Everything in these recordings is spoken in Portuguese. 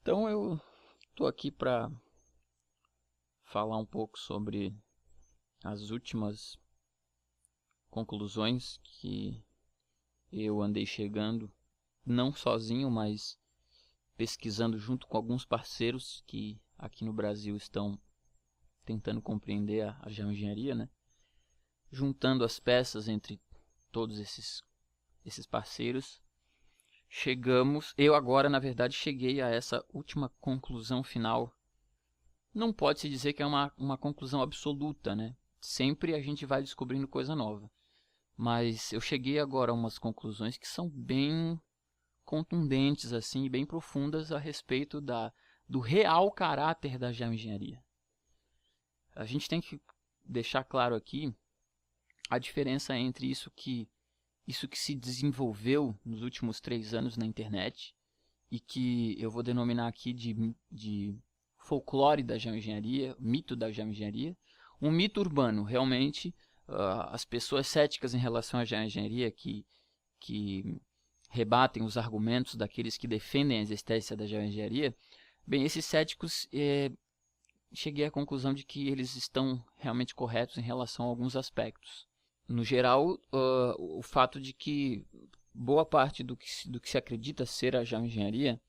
Então eu estou aqui para falar um pouco sobre as últimas conclusões que eu andei chegando, não sozinho, mas pesquisando junto com alguns parceiros que aqui no Brasil estão tentando compreender a geoengenharia, né? Juntando as peças entre todos esses parceiros, eu agora, na verdade, cheguei a essa última conclusão final. Não pode se dizer que é uma conclusão absoluta, né? Sempre a gente vai descobrindo coisa nova. Mas eu cheguei agora a umas conclusões que são bem contundentes, assim, bem profundas a respeito do real caráter da geoengenharia. A gente tem que deixar claro aqui a diferença entre isso que se desenvolveu nos últimos 3 anos na internet e que eu vou denominar aqui de folclore da geoengenharia, mito da geoengenharia, um mito urbano. Realmente, as pessoas céticas em relação à geoengenharia que rebatem os argumentos daqueles que defendem a existência da geoengenharia, bem, esses céticos, cheguei à conclusão de que eles estão realmente corretos em relação a alguns aspectos. No geral, o fato de que boa parte do que se acredita ser a geoengenharia,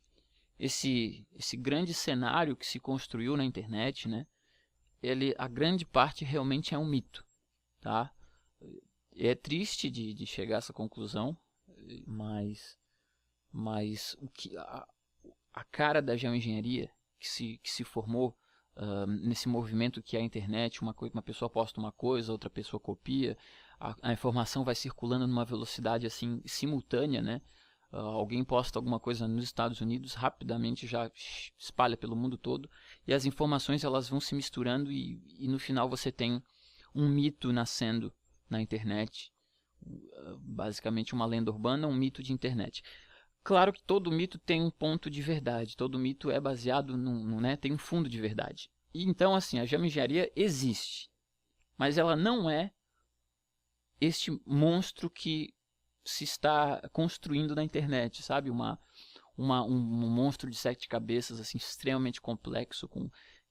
esse grande cenário que se construiu na internet, né, a grande parte realmente é um mito, tá? É triste de chegar a essa conclusão, mas a cara da geoengenharia que se formou nesse movimento que é a internet, uma pessoa posta uma coisa, outra pessoa copia, a informação vai circulando numa velocidade assim simultânea, né? Alguém posta alguma coisa nos Estados Unidos, rapidamente já espalha pelo mundo todo, e as informações elas vão se misturando e no final você tem um mito nascendo na internet, basicamente uma lenda urbana, um mito de internet. Claro que todo mito tem um ponto de verdade, todo mito é baseado né, tem um fundo de verdade. E então, assim, a geoengenharia existe, mas ela não é este monstro que se está construindo na internet, sabe? Um monstro de 7 cabeças, assim, extremamente complexo,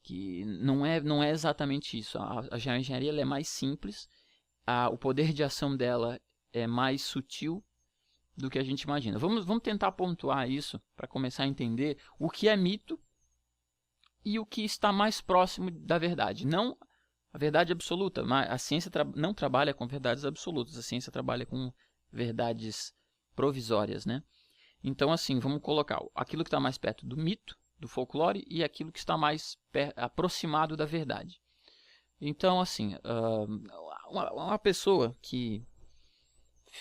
que não é exatamente isso. A geoengenharia ela é mais simples, o poder de ação dela é mais sutil do que a gente imagina. Vamos tentar pontuar isso para começar a entender o que é mito e o que está mais próximo da verdade. Não a verdade absoluta, mas a ciência não trabalha com verdades absolutas, a ciência trabalha com verdades provisórias, né? Então, assim, vamos colocar aquilo que está mais perto do mito, do folclore, e aquilo que está mais aproximado da verdade. Então, assim, uma pessoa que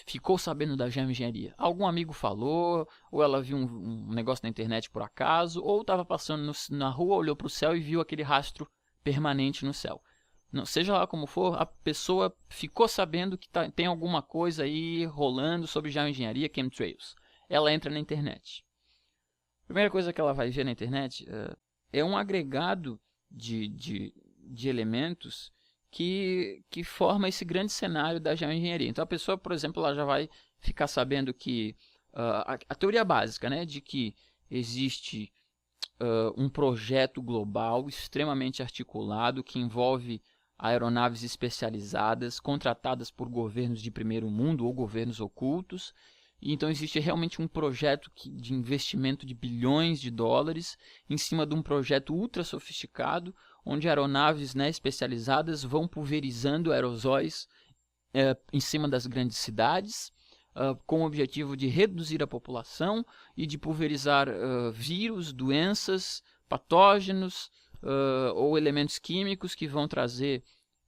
ficou sabendo da geoengenharia, algum amigo falou, ou ela viu um negócio na internet por acaso, ou estava passando na rua, olhou para o céu e viu aquele rastro permanente no céu. Não, seja lá como for, a pessoa ficou sabendo que tem alguma coisa aí rolando sobre geoengenharia, chemtrails. Ela entra na internet. A primeira coisa que ela vai ver na internet é um agregado de elementos que forma esse grande cenário da geoengenharia. Então a pessoa, por exemplo, ela já vai ficar sabendo que a teoria básica, né, de que existe um projeto global extremamente articulado que envolve aeronaves especializadas contratadas por governos de primeiro mundo ou governos ocultos. E então existe realmente um projeto de investimento de bilhões de dólares em cima de um projeto ultra sofisticado, onde aeronaves, né, especializadas vão pulverizando aerosóis em cima das grandes cidades, com o objetivo de reduzir a população e de pulverizar vírus, doenças, patógenos ou elementos químicos que vão trazer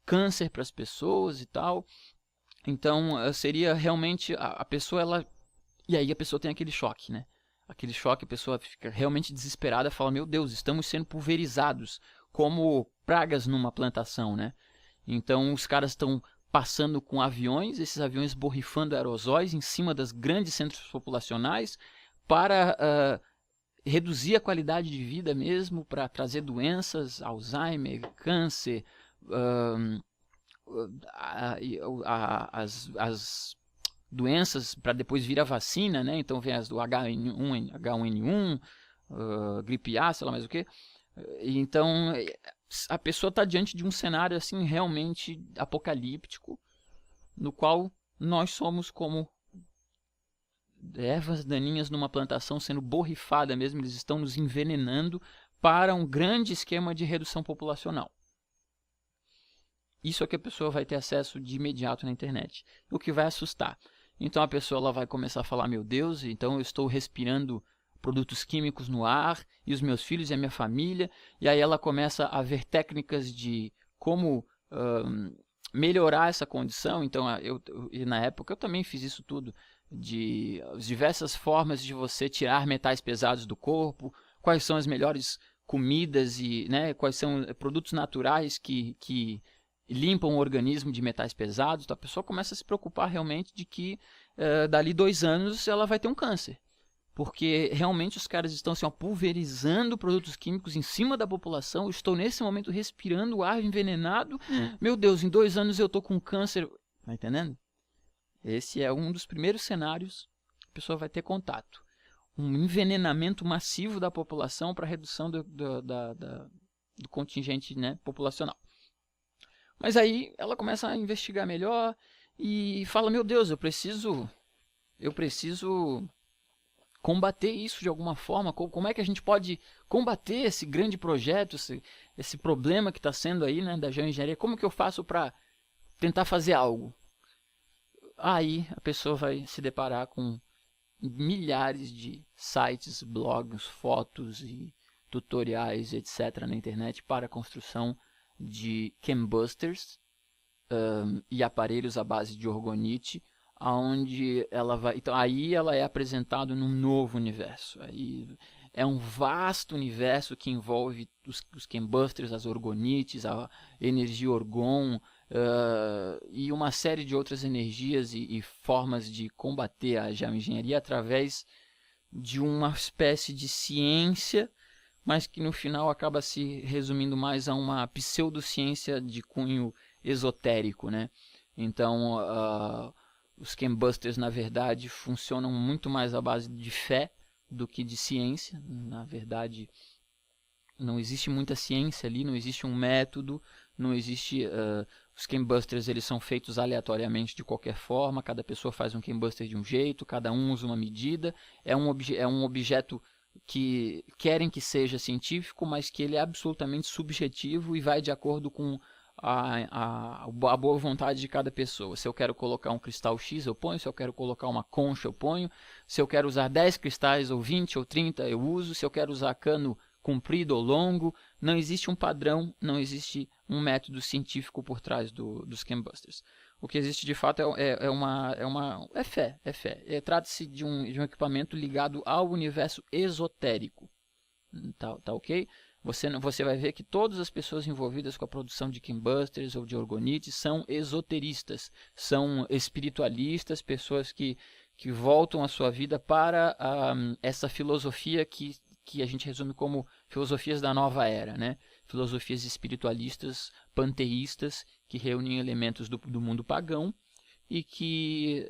câncer para as pessoas e tal. Então seria realmente a pessoa, e aí a pessoa tem aquele choque, né? Aquele choque, a pessoa fica realmente desesperada, fala: meu Deus, estamos sendo pulverizados como pragas numa plantação, né? Então os caras estão passando com aviões, esses aviões borrifando aerosóis em cima das grandes centros populacionais para reduzir a qualidade de vida mesmo, para trazer doenças, Alzheimer, câncer, as doenças para depois vir a vacina, né? Então vem as do H1N1, gripe A, sei lá mais o que. Então, a pessoa está diante de um cenário assim realmente apocalíptico, no qual nós somos como ervas daninhas numa plantação sendo borrifada mesmo, eles estão nos envenenando para um grande esquema de redução populacional. Isso é que a pessoa vai ter acesso de imediato na internet, o que vai assustar. Então a pessoa ela vai começar a falar, meu Deus, então eu estou respirando produtos químicos no ar, e os meus filhos e a minha família, e aí ela começa a ver técnicas de como melhorar essa condição. Então e na época eu também fiz isso tudo, de diversas formas de você tirar metais pesados do corpo, quais são as melhores comidas e quais são produtos naturais que limpam o organismo de metais pesados. Então a pessoa começa a se preocupar realmente de que dali 2 anos ela vai ter um câncer. Porque realmente os caras estão assim, pulverizando produtos químicos em cima da população. Eu estou nesse momento respirando ar envenenado. Meu Deus, em 2 anos eu estou com câncer. Tá entendendo? Esse é um dos primeiros cenários que a pessoa vai ter contato. Um envenenamento massivo da população para redução do contingente populacional. Mas aí ela começa a investigar melhor e fala, meu Deus, eu preciso combater isso de alguma forma. Como é que a gente pode combater esse grande projeto, esse problema que está sendo aí, da geoengenharia? Como que eu faço para tentar fazer algo? Aí a pessoa vai se deparar com milhares de sites, blogs, fotos e tutoriais, etc. na internet para a construção de chembusters e aparelhos à base de orgonite, aonde ela vai. Então aí ela é apresentada num novo universo. Aí é um vasto universo que envolve os chembusters, as orgonites, a energia orgon e uma série de outras energias e formas de combater a geoengenharia através de uma espécie de ciência, mas que no final acaba se resumindo mais a uma pseudociência de cunho esotérico, Então, os chembusters, na verdade, funcionam muito mais à base de fé do que de ciência. Na verdade, não existe muita ciência ali, não existe um método, não existe... os chembusters eles são feitos aleatoriamente de qualquer forma, cada pessoa faz um chembuster de um jeito, cada um usa uma medida, é um objeto que querem que seja científico, mas que ele é absolutamente subjetivo e vai de acordo com a boa vontade de cada pessoa. Se eu quero colocar um cristal X, eu ponho. Se eu quero colocar uma concha, eu ponho. Se eu quero usar 10 cristais, ou 20, ou 30, eu uso. Se eu quero usar cano comprido ou longo, não existe um padrão, não existe um método científico por trás dos chembusters. O que existe de fato é fé. Trata-se de um equipamento ligado ao universo esotérico. Tá ok? Você vai ver que todas as pessoas envolvidas com a produção de chembusters ou de orgonites são esoteristas, são espiritualistas, pessoas que voltam a sua vida para essa filosofia que a gente resume como filosofias da nova era, Filosofias espiritualistas, panteístas, que reúnem elementos do mundo pagão e que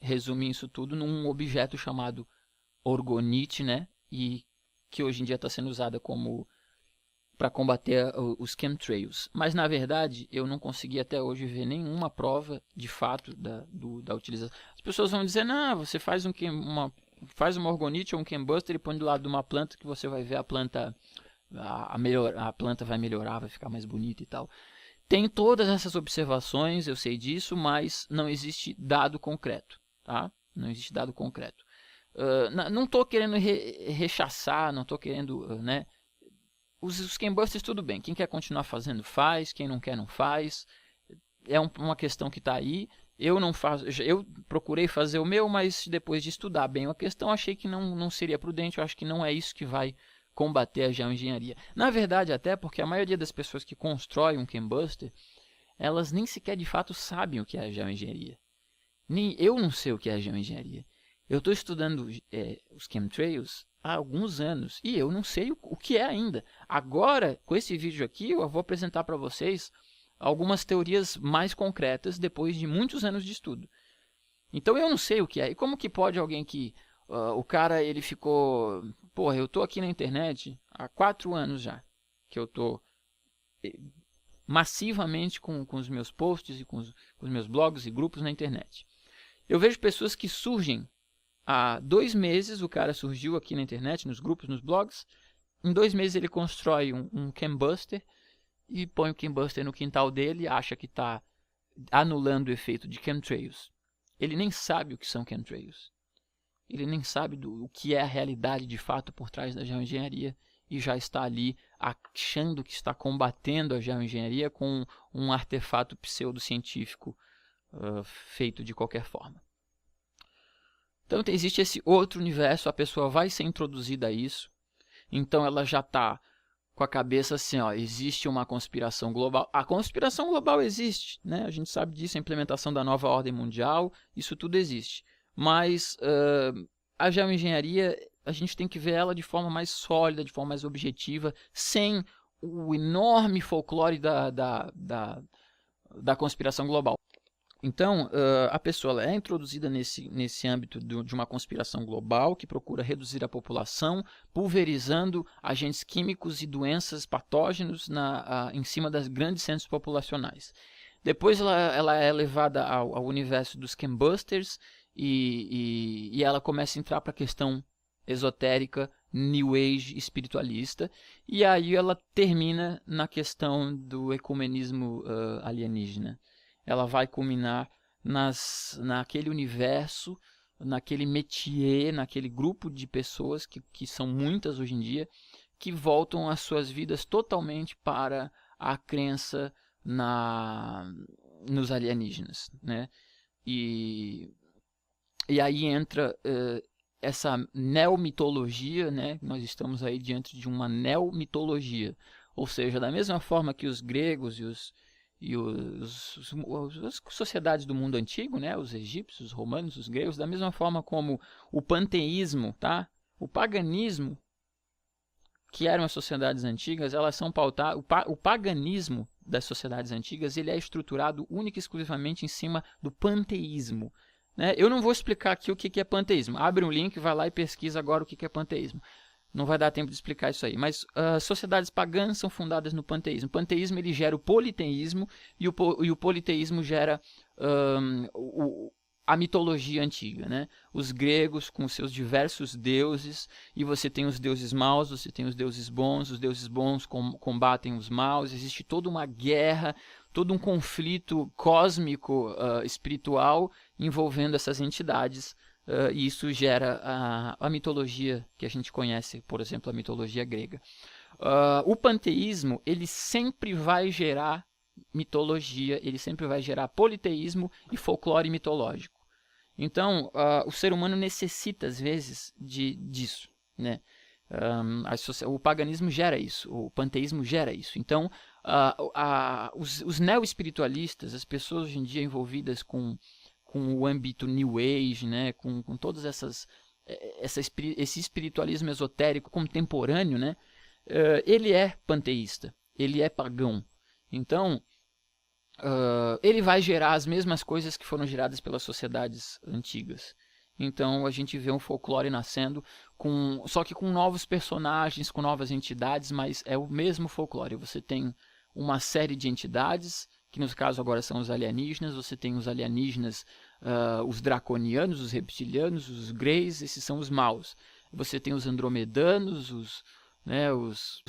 resumem isso tudo num objeto chamado orgonite, e que hoje em dia está sendo usada para combater os chemtrails. Mas, na verdade, eu não consegui até hoje ver nenhuma prova de fato da utilização. As pessoas vão dizer, não, você faz uma orgonite ou um chembuster e põe do lado de uma planta que você vai ver a planta a planta vai melhorar, vai ficar mais bonita e tal. Tem todas essas observações, eu sei disso, mas não existe dado concreto, tá? Não existe dado concreto. Não estou querendo rechaçar, não estou querendo, os chembusters tudo bem, quem quer continuar fazendo faz, quem não quer não faz, é uma questão que está aí. Eu não faço, eu procurei fazer o meu, mas depois de estudar bem a questão, achei que não seria prudente. Eu acho que não é isso que vai combater a geoengenharia. Na verdade, até porque a maioria das pessoas que constroem um chembuster, elas nem sequer de fato sabem o que é a geoengenharia. Nem eu não sei o que é a geoengenharia. Eu estou estudando os chemtrails há alguns anos e eu não sei o que é ainda. Agora, com esse vídeo aqui, eu vou apresentar para vocês algumas teorias mais concretas depois de muitos anos de estudo. Então eu não sei o que é. E como que pode alguém que o cara, ele ficou... Porra, eu tô aqui na internet há 4 anos já, que eu tô massivamente com os meus posts e com os meus blogs e grupos na internet. Eu vejo pessoas que surgem há 2 meses, o cara surgiu aqui na internet, nos grupos, nos blogs. Em 2 meses ele constrói um Chembuster e põe o Chembuster no quintal dele e acha que está anulando o efeito de chemtrails. Ele nem sabe o que são chemtrails. Ele nem sabe o que é a realidade de fato por trás da geoengenharia e já está ali achando que está combatendo a geoengenharia com um artefato pseudocientífico feito de qualquer forma. Então existe esse outro universo, a pessoa vai ser introduzida a isso, então ela já está com a cabeça assim, ó, existe uma conspiração global. A conspiração global existe, né? A gente sabe disso, a implementação da nova ordem mundial, isso tudo existe. Mas a geoengenharia, a gente tem que ver ela de forma mais sólida, de forma mais objetiva, sem o enorme folclore da conspiração global. Então, a pessoa é introduzida nesse âmbito de uma conspiração global que procura reduzir a população, pulverizando agentes químicos e doenças patógenos em cima das grandes centros populacionais. Depois ela é levada ao universo dos chembusters e ela começa a entrar para a questão esotérica, New Age, espiritualista, e aí ela termina na questão do ecumenismo alienígena. Ela vai culminar naquele universo, naquele métier, naquele grupo de pessoas, que são muitas hoje em dia, que voltam as suas vidas totalmente para a crença nos alienígenas, né? E aí entra essa neomitologia, né? Nós estamos aí diante de uma neomitologia, ou seja, da mesma forma que os gregos as sociedades do mundo antigo, né, os egípcios, os romanos, os gregos, da mesma forma como o panteísmo, tá? O paganismo, que eram as sociedades antigas, elas são pautadas. O paganismo das sociedades antigas, ele é estruturado única e exclusivamente em cima do panteísmo, né? Eu não vou explicar aqui o que é panteísmo. Abre um link, vai lá e pesquisa agora o que é panteísmo. Não vai dar tempo de explicar isso aí. Mas sociedades pagãs são fundadas no panteísmo. O panteísmo ele gera o politeísmo e o politeísmo gera a mitologia antiga, né? Os gregos com seus diversos deuses, e você tem os deuses maus, você tem os deuses bons combatem os maus, existe toda uma guerra, todo um conflito cósmico espiritual envolvendo essas entidades. E isso gera a mitologia que a gente conhece, por exemplo, a mitologia grega. O panteísmo, ele sempre vai gerar mitologia, ele sempre vai gerar politeísmo e folclore mitológico. Então, o ser humano necessita, às vezes, disso, né? O paganismo gera isso, o panteísmo gera isso. Então, os neo-espiritualistas, as pessoas hoje em dia envolvidas com o âmbito New Age, né, com todas esse espiritualismo esotérico contemporâneo, né, ele é panteísta, ele é pagão. Então, ele vai gerar as mesmas coisas que foram geradas pelas sociedades antigas. Então, a gente vê um folclore nascendo, só que com novos personagens, com novas entidades, mas é o mesmo folclore. Você tem uma série de entidades, que no caso agora são os alienígenas. Você tem os alienígenas, os draconianos, os reptilianos, os greys, esses são os maus. Você tem os andromedanos, os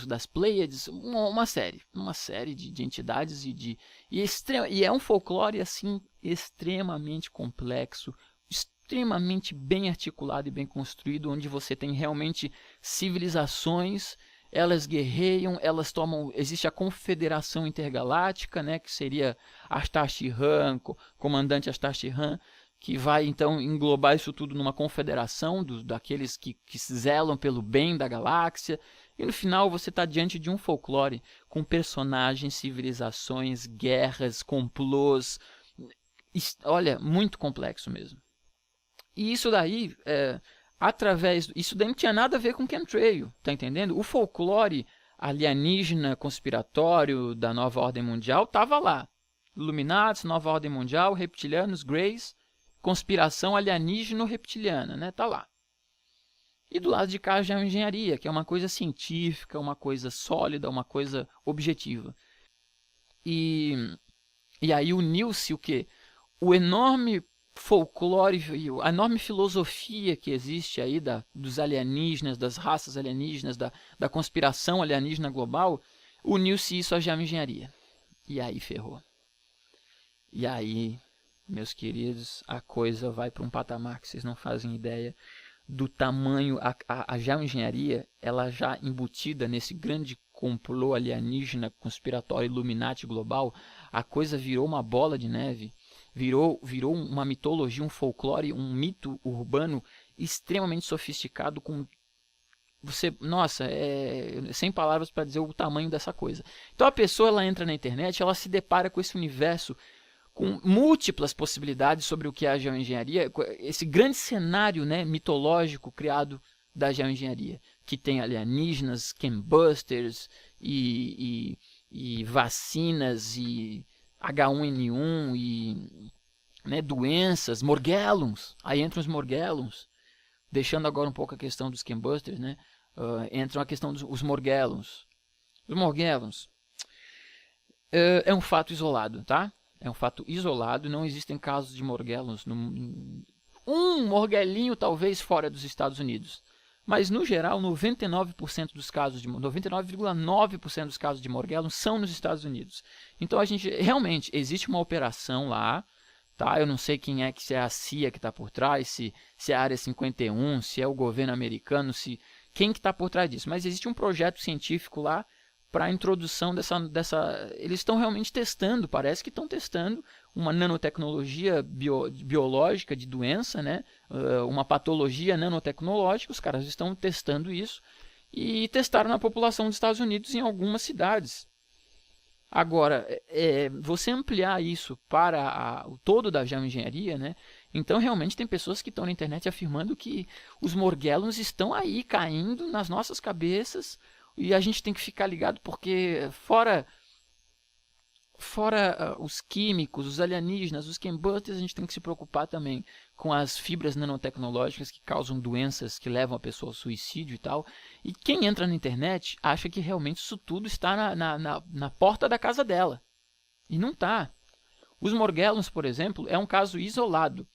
das Pleiades, uma série de entidades e é um folclore assim extremamente complexo, extremamente bem articulado e bem construído, onde você tem realmente civilizações. Elas guerreiam, existe a Confederação Intergaláctica, né, que seria Astar-Shirhan, comandante Astar-Shirhan, que vai então englobar isso tudo numa confederação daqueles que zelam pelo bem da galáxia. E no final você está diante de um folclore com personagens, civilizações, guerras, complôs. Olha, muito complexo mesmo. E isso daí... isso daí não tinha nada a ver com chemtrail, tá entendendo? O folclore alienígena conspiratório da nova ordem mundial estava lá. Illuminati, nova ordem mundial, reptilianos, greys, conspiração alienígena reptiliana, né? Tá lá. E do lado de cá a geoengenharia, que é uma coisa científica, uma coisa sólida, uma coisa objetiva. E aí uniu-se o quê? O enorme folclore, a enorme filosofia que existe aí dos alienígenas, das raças alienígenas, da conspiração alienígena global, uniu-se isso à geoengenharia. E aí ferrou. E aí, meus queridos, a coisa vai para um patamar que vocês não fazem ideia do tamanho. A geoengenharia, ela já embutida nesse grande complô alienígena, conspiratório, Illuminati global, a coisa virou uma bola de neve, virou uma mitologia, um folclore, um mito urbano extremamente sofisticado, com nossa, sem palavras para dizer o tamanho dessa coisa. Então a pessoa, ela entra na internet, ela se depara com esse universo, com múltiplas possibilidades sobre o que é a geoengenharia, esse grande cenário, né, mitológico criado da geoengenharia, que tem alienígenas, chembusters e vacinas e H1N1 e, né, doenças, morgellons. Aí entram os morgellons, deixando agora um pouco a questão dos chembusters, né? Entra a questão dos morgellons. Os morgellons é um fato isolado, tá? É um fato isolado, não existem casos de morgellons. Um morguelinho talvez fora dos Estados Unidos. Mas, no geral, 99% dos casos, 99,9% dos casos de morgellons são nos Estados Unidos. Então, a gente realmente, existe uma operação lá, tá? Eu não sei quem é, se é a CIA que está por trás, se é a Área 51, se é o governo americano, quem que está por trás disso. Mas existe um projeto científico lá para a introdução dessa... Eles estão realmente testando, parece que estão testando uma nanotecnologia biológica de doença, né? Uma patologia nanotecnológica. Os caras estão testando isso e testaram na população dos Estados Unidos em algumas cidades. Agora, você ampliar isso para o todo da geoengenharia, né? Então realmente tem pessoas que estão na internet afirmando que os morgellons estão aí caindo nas nossas cabeças e a gente tem que ficar ligado porque fora os químicos, os alienígenas, os chembusters, a gente tem que se preocupar também com as fibras nanotecnológicas que causam doenças que levam a pessoa ao suicídio e tal. E quem entra na internet acha que realmente isso tudo está na porta da casa dela. E não está. Os morgellons, por exemplo, é um caso isolado.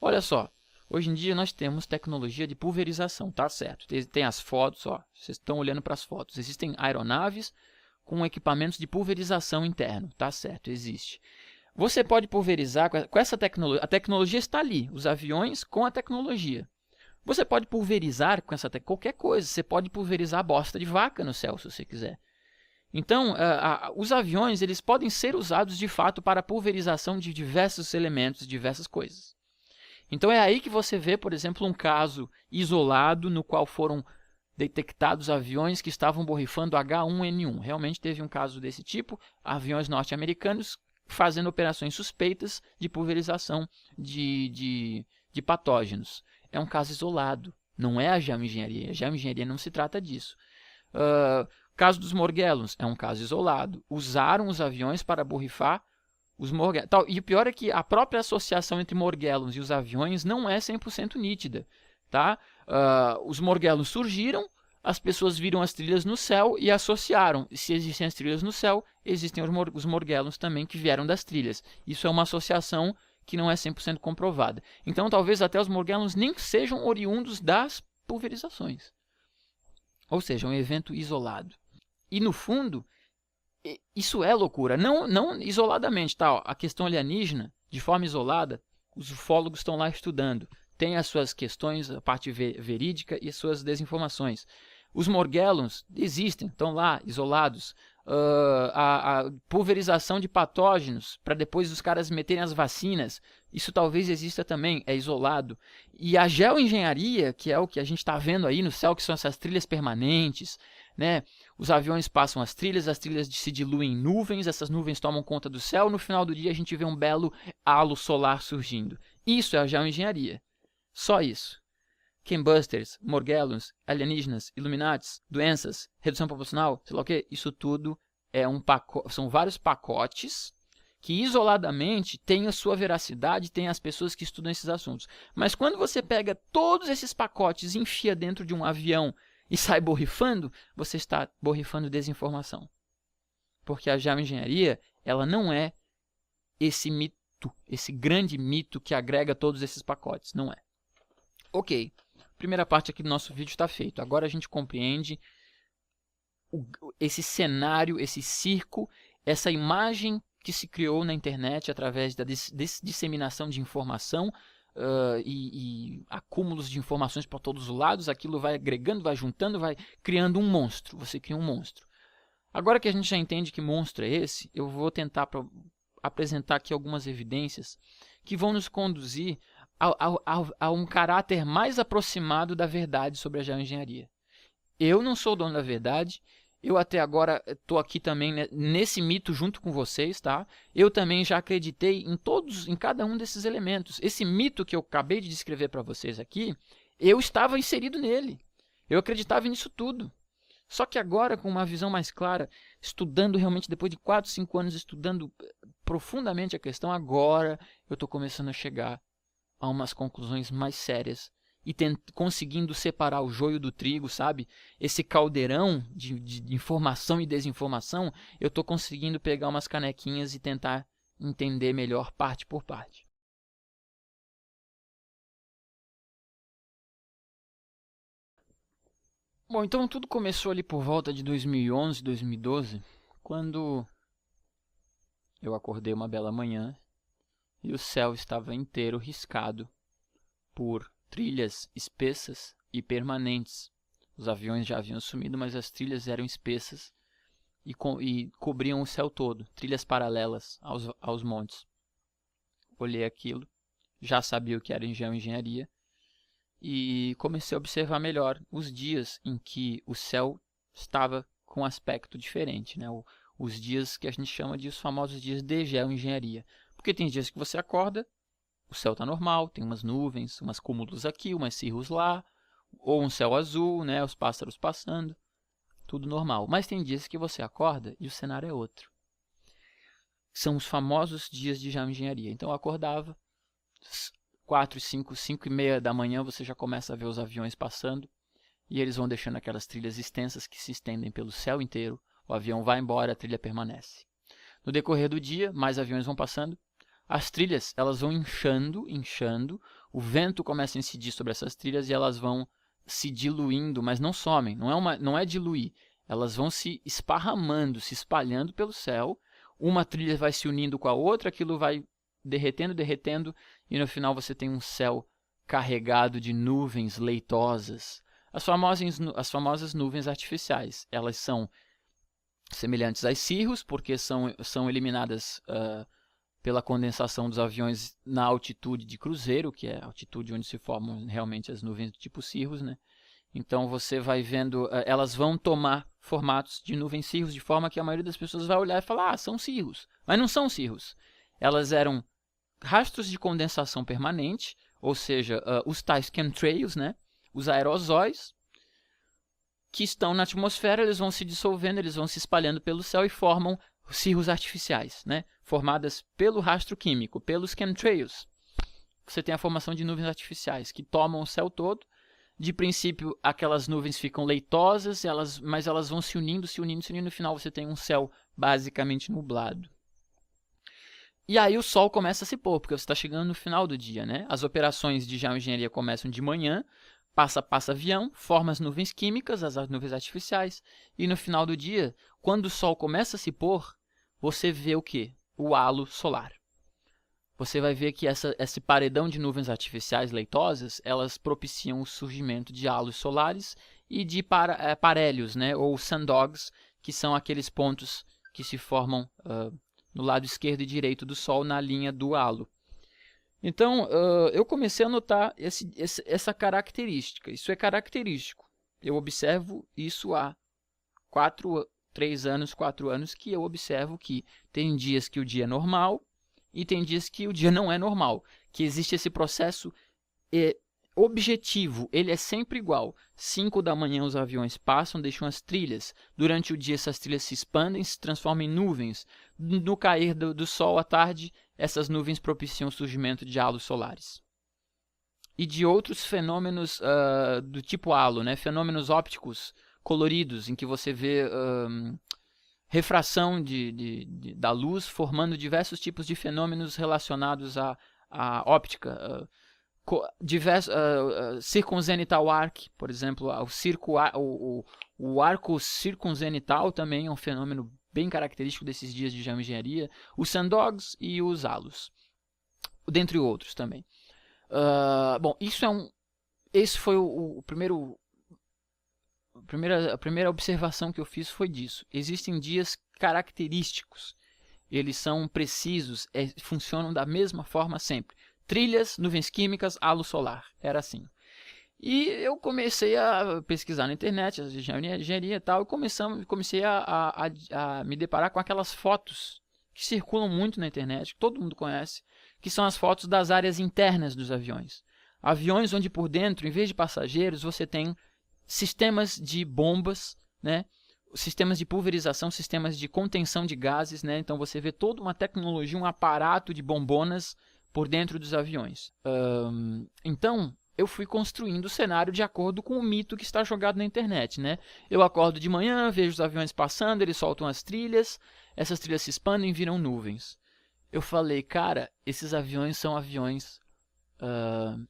Olha só, hoje em dia nós temos tecnologia de pulverização, tá certo? Tem as fotos, ó, vocês estão olhando para as fotos. Existem aeronaves com equipamentos de pulverização interno, tá certo, existe. Você pode pulverizar com essa tecnologia, a tecnologia está ali, os aviões com a tecnologia. Você pode pulverizar com qualquer coisa, você pode pulverizar bosta de vaca no céu, se você quiser. Então, os aviões eles podem ser usados de fato para a pulverização de diversos elementos, diversas coisas. Então é aí que você vê, por exemplo, um caso isolado no qual foram detectados aviões que estavam borrifando H1N1. Realmente teve um caso desse tipo, aviões norte-americanos fazendo operações suspeitas de pulverização de patógenos. É um caso isolado, não é a geoengenharia. A geoengenharia não se trata disso. Caso dos morgellons, é um caso isolado. Usaram os aviões para borrifar os morgellons. E o pior é que a própria associação entre morgellons e os aviões não é 100% nítida. Tá? Os morgellons surgiram, as pessoas viram as trilhas no céu e associaram. Se existem as trilhas no céu, existem os morgellons também que vieram das trilhas. Isso é uma associação que não é 100% comprovada. Então, talvez até os morgellons nem sejam oriundos das pulverizações. Ou seja, um evento isolado. E, no fundo, isso é loucura. Não isoladamente. Tá? A questão alienígena, de forma isolada, os ufólogos estão lá estudando. Tem as suas questões, a parte verídica e as suas desinformações. Os morgellons existem, estão lá, isolados. A pulverização de patógenos, para depois os caras meterem as vacinas, isso talvez exista também, é isolado. E a geoengenharia, que é o que a gente está vendo aí no céu, que são essas trilhas permanentes, né? Os aviões passam as trilhas se diluem em nuvens, essas nuvens tomam conta do céu, no final do dia a gente vê um belo halo solar surgindo. Isso é a geoengenharia. Só isso. Chembusters, morgellons, alienígenas, Illuminatis, doenças, redução proporcional, sei lá o que, isso tudo é são vários pacotes que isoladamente tem a sua veracidade, tem as pessoas que estudam esses assuntos. Mas quando você pega todos esses pacotes e enfia dentro de um avião e sai borrifando, você está borrifando desinformação. Porque a geoengenharia, ela não é esse mito, esse grande mito que agrega todos esses pacotes, não é. Ok, primeira parte aqui do nosso vídeo está feito. Agora a gente compreende esse cenário, esse circo, essa imagem que se criou na internet através da disseminação de informação e acúmulos de informações para todos os lados. Aquilo vai agregando, vai juntando, vai criando um monstro. Você cria um monstro. Agora que a gente já entende que monstro é esse, eu vou tentar apresentar aqui algumas evidências que vão nos conduzir a um caráter mais aproximado da verdade sobre a geoengenharia. Eu não sou o dono da verdade. Eu até agora estou aqui também nesse mito junto com vocês, tá? Eu também já acreditei em cada um desses elementos. Esse mito que eu acabei de descrever para vocês aqui, eu estava inserido nele. Eu acreditava nisso tudo. Só que agora, com uma visão mais clara, estudando realmente, depois de 4, 5 anos estudando profundamente a questão, agora eu estou começando a chegar a umas conclusões mais sérias e conseguindo separar o joio do trigo, sabe? Esse caldeirão de informação e desinformação, eu estou conseguindo pegar umas canequinhas e tentar entender melhor parte por parte. Bom, então tudo começou ali por volta de 2011, 2012, quando eu acordei uma bela manhã e o céu estava inteiro riscado por trilhas espessas e permanentes. Os aviões já haviam sumido, mas as trilhas eram espessas e cobriam o céu todo, trilhas paralelas aos montes. Olhei aquilo, já sabia o que era geoengenharia e comecei a observar melhor os dias em que o céu estava com um aspecto diferente, né? Os dias que a gente chama de os famosos dias de geoengenharia. Porque tem dias que você acorda, o céu está normal, tem umas nuvens, umas cúmulos aqui, umas cirros lá, ou um céu azul, né, os pássaros passando, tudo normal. Mas tem dias que você acorda e o cenário é outro. São os famosos dias de geoengenharia. Então eu acordava, 4, 5, 5 e meia da manhã você já começa a ver os aviões passando e eles vão deixando aquelas trilhas extensas que se estendem pelo céu inteiro. O avião vai embora, a trilha permanece. No decorrer do dia, mais aviões vão passando. As trilhas, elas vão inchando, o vento começa a incidir sobre essas trilhas e elas vão se diluindo, mas não somem, não é diluir. Elas vão se esparramando, se espalhando pelo céu. Uma trilha vai se unindo com a outra, aquilo vai derretendo, e no final você tem um céu carregado de nuvens leitosas. As famosas nuvens artificiais, elas são semelhantes às cirros, porque são eliminadas pela condensação dos aviões na altitude de cruzeiro, que é a altitude onde se formam realmente as nuvens do tipo cirros, né? Então você vai vendo, elas vão tomar formatos de nuvens cirros, de forma que a maioria das pessoas vai olhar e falar, são cirros. Mas não são cirros. Elas eram rastros de condensação permanente, ou seja, os tais chemtrails, né? Os aerosóis, que estão na atmosfera, eles vão se dissolvendo, eles vão se espalhando pelo céu e formam cirros artificiais, né? Formadas pelo rastro químico, pelos chemtrails. Você tem a formação de nuvens artificiais que tomam o céu todo. De princípio, aquelas nuvens ficam leitosas, mas elas vão se unindo, e no final você tem um céu basicamente nublado. E aí o sol começa a se pôr, porque você está chegando no final do dia, né? As operações de geoengenharia começam de manhã, passa avião, forma as nuvens químicas, as nuvens artificiais, e no final do dia, quando o sol começa a se pôr, você vê o quê? O halo solar. Você vai ver que esse paredão de nuvens artificiais leitosas, elas propiciam o surgimento de halos solares e de parelhos, né? Ou sundogs, que são aqueles pontos que se formam no lado esquerdo e direito do Sol na linha do halo. Então, eu comecei a notar essa característica. Isso é característico. Eu observo isso há 4 anos que eu observo que tem dias que o dia é normal e tem dias que o dia não é normal. Que existe esse processo objetivo, ele é sempre igual. 5 da manhã os aviões passam, deixam as trilhas. Durante o dia essas trilhas se expandem, se transformam em nuvens. No cair do sol à tarde, essas nuvens propiciam o surgimento de halos solares. E de outros fenômenos do tipo halo, né? Fenômenos ópticos coloridos, em que você vê refração da luz, formando diversos tipos de fenômenos relacionados à óptica. Circumzenital arc, por exemplo, o arco circunzenital também é um fenômeno bem característico desses dias de geoengenharia. Os sundogs e os halos, dentre outros também. Bom, esse foi a primeira observação que eu fiz foi disso. Existem dias característicos, eles são precisos, funcionam da mesma forma sempre. Trilhas, nuvens químicas, halo solar, era assim. E eu comecei a pesquisar na internet, engenharia e tal, e comecei a me deparar com aquelas fotos que circulam muito na internet, que todo mundo conhece, que são as fotos das áreas internas dos aviões. Aviões onde por dentro, em vez de passageiros, você tem sistemas de bombas, né? Sistemas de pulverização, sistemas de contenção de gases, né? Então você vê toda uma tecnologia, um aparato de bombonas por dentro dos aviões. Então, eu fui construindo o cenário de acordo com o mito que está jogado na internet, né? Eu acordo de manhã, vejo os aviões passando, eles soltam as trilhas, essas trilhas se expandem e viram nuvens. Eu falei, cara, esses aviões são aviões...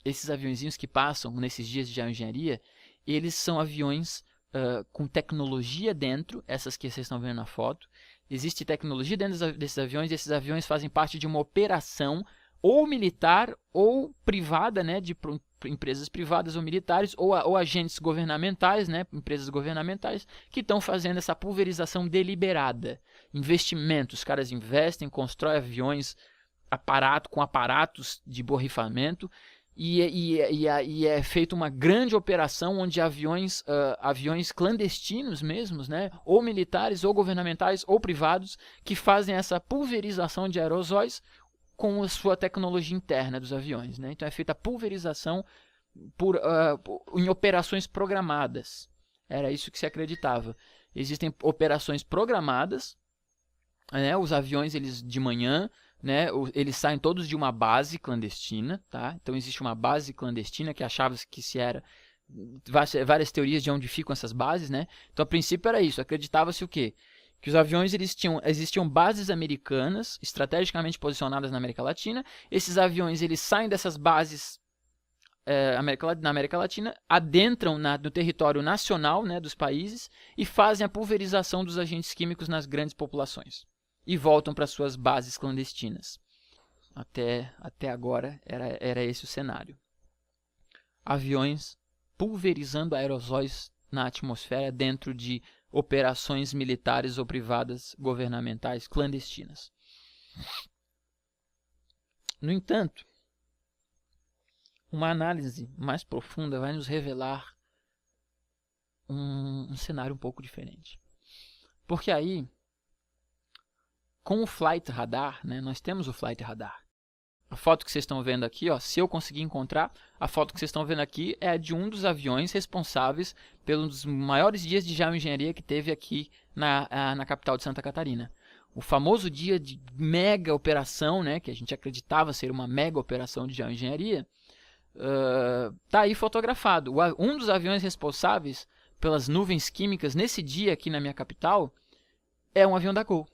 esses aviõezinhos que passam nesses dias de geoengenharia, eles são aviões com tecnologia dentro, essas que vocês estão vendo na foto. Existe tecnologia dentro desses aviões, e esses aviões fazem parte de uma operação ou militar ou privada, né, de empresas privadas ou militares, ou agentes governamentais, né, empresas governamentais, que estão fazendo essa pulverização deliberada. Investimentos, os caras investem, constroem aviões com aparatos de borrifamento, e é feita uma grande operação onde aviões clandestinos mesmos, né, ou militares, ou governamentais, ou privados, que fazem essa pulverização de aerosóis com a sua tecnologia interna dos aviões, né? Então é feita a pulverização em operações programadas. Era isso que se acreditava. Existem operações programadas, né? Os aviões, eles de manhã, né, eles saem todos de uma base clandestina, tá? Então existe uma base clandestina que achava que se era várias teorias de onde ficam essas bases, né? Então a princípio era isso, acreditava-se o quê? Que os aviões existiam bases americanas estrategicamente posicionadas na América Latina. Esses aviões eles saem dessas bases na América Latina, adentram no território nacional, né, dos países e fazem a pulverização dos agentes químicos nas grandes populações e voltam para suas bases clandestinas. Até agora era esse o cenário. Aviões pulverizando aerosóis na atmosfera dentro de operações militares ou privadas governamentais clandestinas. No entanto, uma análise mais profunda vai nos revelar um cenário um pouco diferente. Porque aí, com o Flight Radar, né, nós temos o Flight Radar. A foto que vocês estão vendo aqui, ó, se eu conseguir encontrar, a foto que vocês estão vendo aqui é de um dos aviões responsáveis pelos maiores dias de geoengenharia que teve aqui na capital de Santa Catarina. O famoso dia de mega operação, né, que a gente acreditava ser uma mega operação de geoengenharia, tá aí fotografado. Um dos aviões responsáveis pelas nuvens químicas nesse dia aqui na minha capital é um avião da Gol.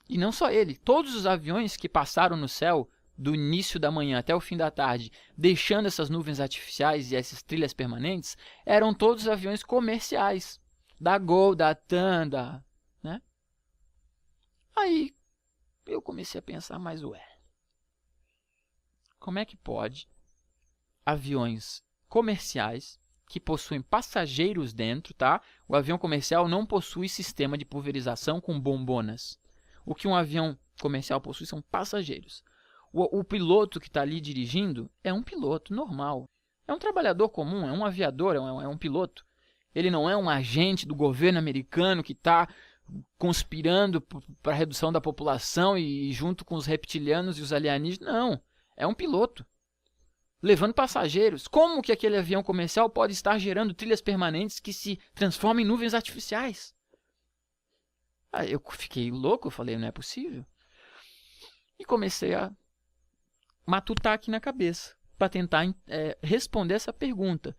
E não só ele, todos os aviões que passaram no céu do início da manhã até o fim da tarde, deixando essas nuvens artificiais e essas trilhas permanentes, eram todos aviões comerciais, da Gol, da TAM, né? Aí eu comecei a pensar, mas como é que pode aviões comerciais que possuem passageiros dentro, tá? O avião comercial não possui sistema de pulverização com bombonas. O que um avião comercial possui são passageiros. O piloto que está ali dirigindo é um piloto normal. É um trabalhador comum, é um aviador, é um piloto. Ele não é um agente do governo americano que está conspirando para a redução da população e junto com os reptilianos e os alienígenas. Não, é um piloto. levando passageiros. Como que aquele avião comercial pode estar gerando trilhas permanentes que se transformam em nuvens artificiais? Aí eu fiquei louco, eu falei, não é possível. E comecei a matutar aqui na cabeça para tentar responder essa pergunta.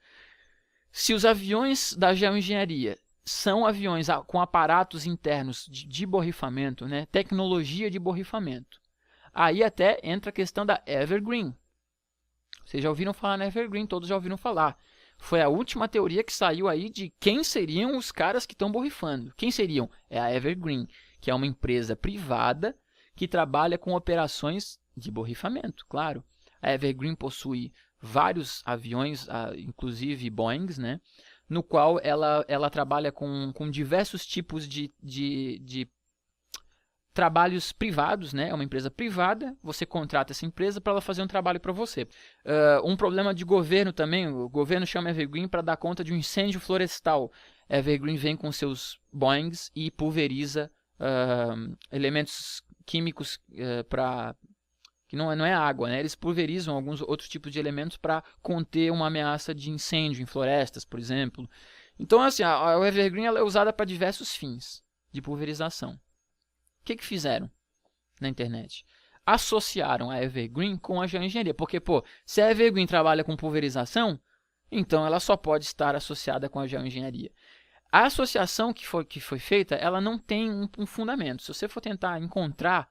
Se os aviões da geoengenharia são aviões com aparatos internos de borrifamento, né, tecnologia de borrifamento, aí até entra a questão da Evergreen. Vocês já ouviram falar na Evergreen, todos já ouviram falar. Foi a última teoria que saiu aí de quem seriam os caras que estão borrifando. Quem seriam? É a Evergreen, que é uma empresa privada que trabalha com operações de borrifamento, claro. A Evergreen possui vários aviões, inclusive Boeings, né, no qual ela trabalha com diversos tipos de trabalhos privados, né? É uma empresa privada, você contrata essa empresa para ela fazer um trabalho para você. Um problema de governo também, o governo chama a Evergreen para dar conta de um incêndio florestal. A Evergreen vem com seus Boeings e pulveriza elementos químicos para... que não é água, né? Eles pulverizam alguns outros tipos de elementos para conter uma ameaça de incêndio em florestas, por exemplo. Então, assim, a Evergreen ela é usada para diversos fins de pulverização. O que fizeram na internet? Associaram a Evergreen com a geoengenharia. Porque, se a Evergreen trabalha com pulverização, então ela só pode estar associada com a geoengenharia. A associação que foi feita, ela não tem um fundamento. Se você for tentar encontrar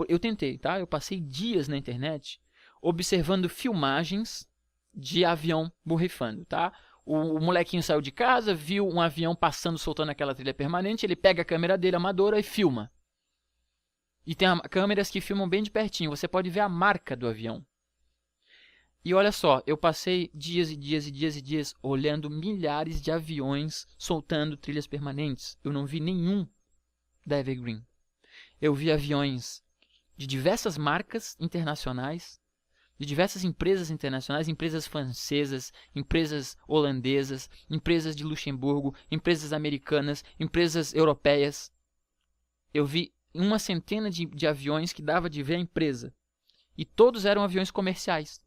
eu tentei, tá? Eu passei dias na internet observando filmagens de avião borrifando, tá? O molequinho saiu de casa, viu um avião passando, soltando aquela trilha permanente, ele pega a câmera dele amadora e filma. E tem câmeras que filmam bem de pertinho, você pode ver a marca do avião. E olha só, eu passei dias e dias e dias e dias olhando milhares de aviões soltando trilhas permanentes. Eu não vi nenhum da Evergreen. Eu vi aviões de diversas marcas internacionais, de diversas empresas internacionais, empresas francesas, empresas holandesas, empresas de Luxemburgo, empresas americanas, empresas europeias. Eu vi uma centena de aviões que dava de ver a empresa. E todos eram aviões comerciais.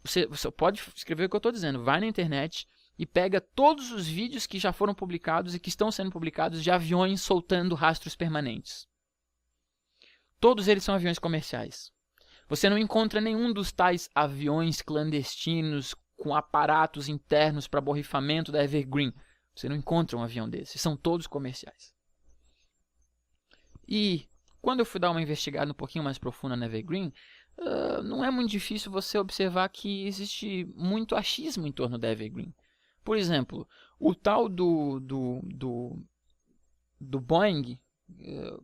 Você pode escrever o que eu estou dizendo. Vai na internet e pega todos os vídeos que já foram publicados e que estão sendo publicados de aviões soltando rastros permanentes. Todos eles são aviões comerciais. Você não encontra nenhum dos tais aviões clandestinos com aparatos internos para borrifamento da Evergreen. Você não encontra um avião desses. São todos comerciais. E quando eu fui dar uma investigada um pouquinho mais profunda na Evergreen, não é muito difícil você observar que existe muito achismo em torno da Evergreen. Por exemplo, o tal do Boeing,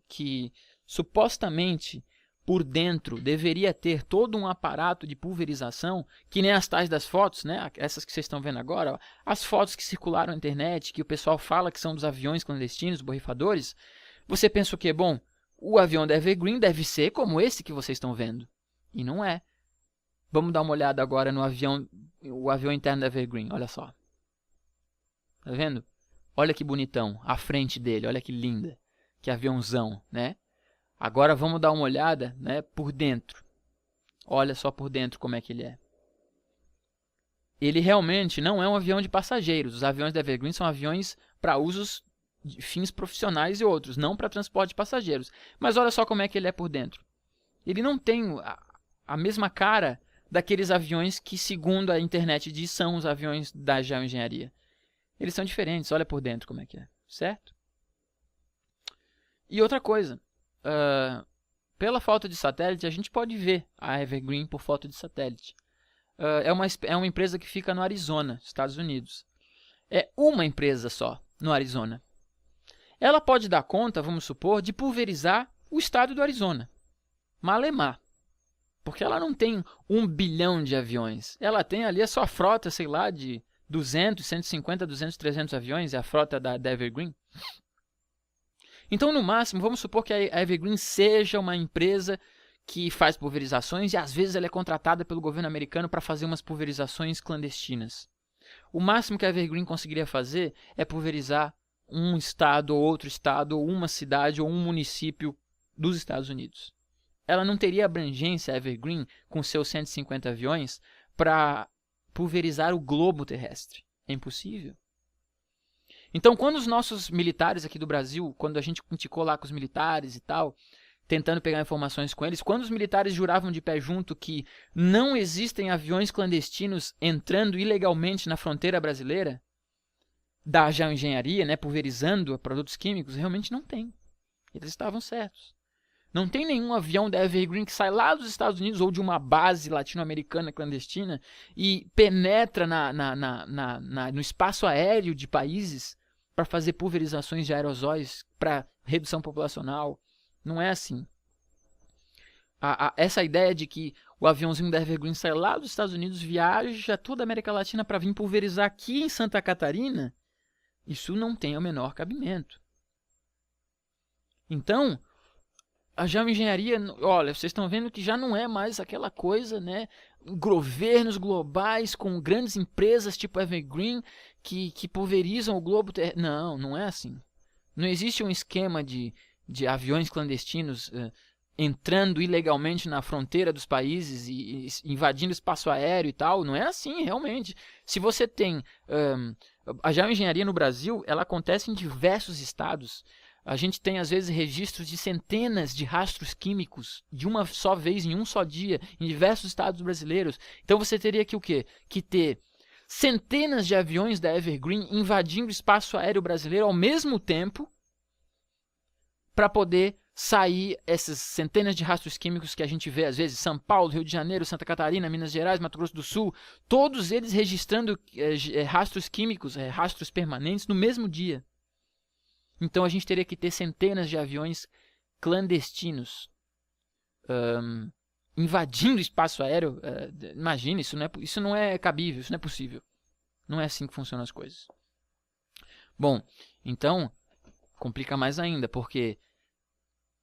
que supostamente por dentro deveria ter todo um aparato de pulverização, que nem as tais das fotos, né? Essas que vocês estão vendo agora, ó, as fotos que circularam na internet, que o pessoal fala que são dos aviões clandestinos, borrifadores. Você pensa o quê? Bom, o avião da Evergreen deve ser como esse que vocês estão vendo. E não é. Vamos dar uma olhada agora no o avião interno da Evergreen, olha só. Tá vendo? Olha que bonitão, a frente dele, olha que linda. Que aviãozão, né? Agora vamos dar uma olhada, né, por dentro. Olha só por dentro como é que ele é. Ele realmente não é um avião de passageiros. Os aviões da Evergreen são aviões para usos de fins profissionais e outros, não para transporte de passageiros. Mas olha só como é que ele é por dentro. Ele não tem a mesma cara daqueles aviões que, segundo a internet diz, são os aviões da geoengenharia. Eles são diferentes, olha por dentro como é que é, certo? E outra coisa, pela foto de satélite, a gente pode ver a Evergreen por foto de satélite. É uma empresa que fica no Arizona, Estados Unidos. É uma empresa só no Arizona. Ela pode dar conta, vamos supor, de pulverizar o estado do Arizona. Malemar. Porque ela não tem 1 bilhão de aviões. Ela tem ali a sua frota, sei lá, de 200, 150, 200, 300 aviões. É a frota da Evergreen. Então, no máximo, vamos supor que a Evergreen seja uma empresa que faz pulverizações e às vezes ela é contratada pelo governo americano para fazer umas pulverizações clandestinas. O máximo que a Evergreen conseguiria fazer é pulverizar um estado ou outro estado, ou uma cidade ou um município dos Estados Unidos. ela não teria abrangência, a Evergreen, com seus 150 aviões, para pulverizar o globo terrestre. É impossível. Então, quando os nossos militares aqui do Brasil, quando a gente indicou lá com os militares e tal, tentando pegar informações com eles, quando os militares juravam de pé junto que não existem aviões clandestinos entrando ilegalmente na fronteira brasileira, da geoengenharia, né, pulverizando produtos químicos, realmente não tem. Eles estavam certos. Não tem nenhum avião da Evergreen que sai lá dos Estados Unidos ou de uma base latino-americana clandestina e penetra no espaço aéreo de países para fazer pulverizações de aerosóis para redução populacional. Não é assim. Essa ideia de que o aviãozinho da Evergreen sai lá dos Estados Unidos, viaja toda a América Latina para vir pulverizar aqui em Santa Catarina, isso não tem o menor cabimento. Então, a geoengenharia, olha, vocês estão vendo que já não é mais aquela coisa, né? Governos globais com grandes empresas tipo Evergreen que pulverizam o globo terrestre. Não, não é assim. Não existe um esquema de aviões clandestinos entrando ilegalmente na fronteira dos países e invadindo espaço aéreo e tal. Não é assim, realmente. Se você tem... a geoengenharia no Brasil, ela acontece em diversos estados. A gente tem, às vezes, registros de centenas de rastros químicos de uma só vez, em um só dia, em diversos estados brasileiros. Então você teria que o quê? Que ter centenas de aviões da Evergreen invadindo o espaço aéreo brasileiro ao mesmo tempo para poder sair essas centenas de rastros químicos que a gente vê, às vezes, São Paulo, Rio de Janeiro, Santa Catarina, Minas Gerais, Mato Grosso do Sul, todos eles registrando rastros químicos, rastros permanentes no mesmo dia. Então a gente teria que ter centenas de aviões clandestinos invadindo o espaço aéreo. Imagina, isso não é cabível, isso não é possível. Não é assim que funcionam as coisas. Bom, então complica mais ainda, porque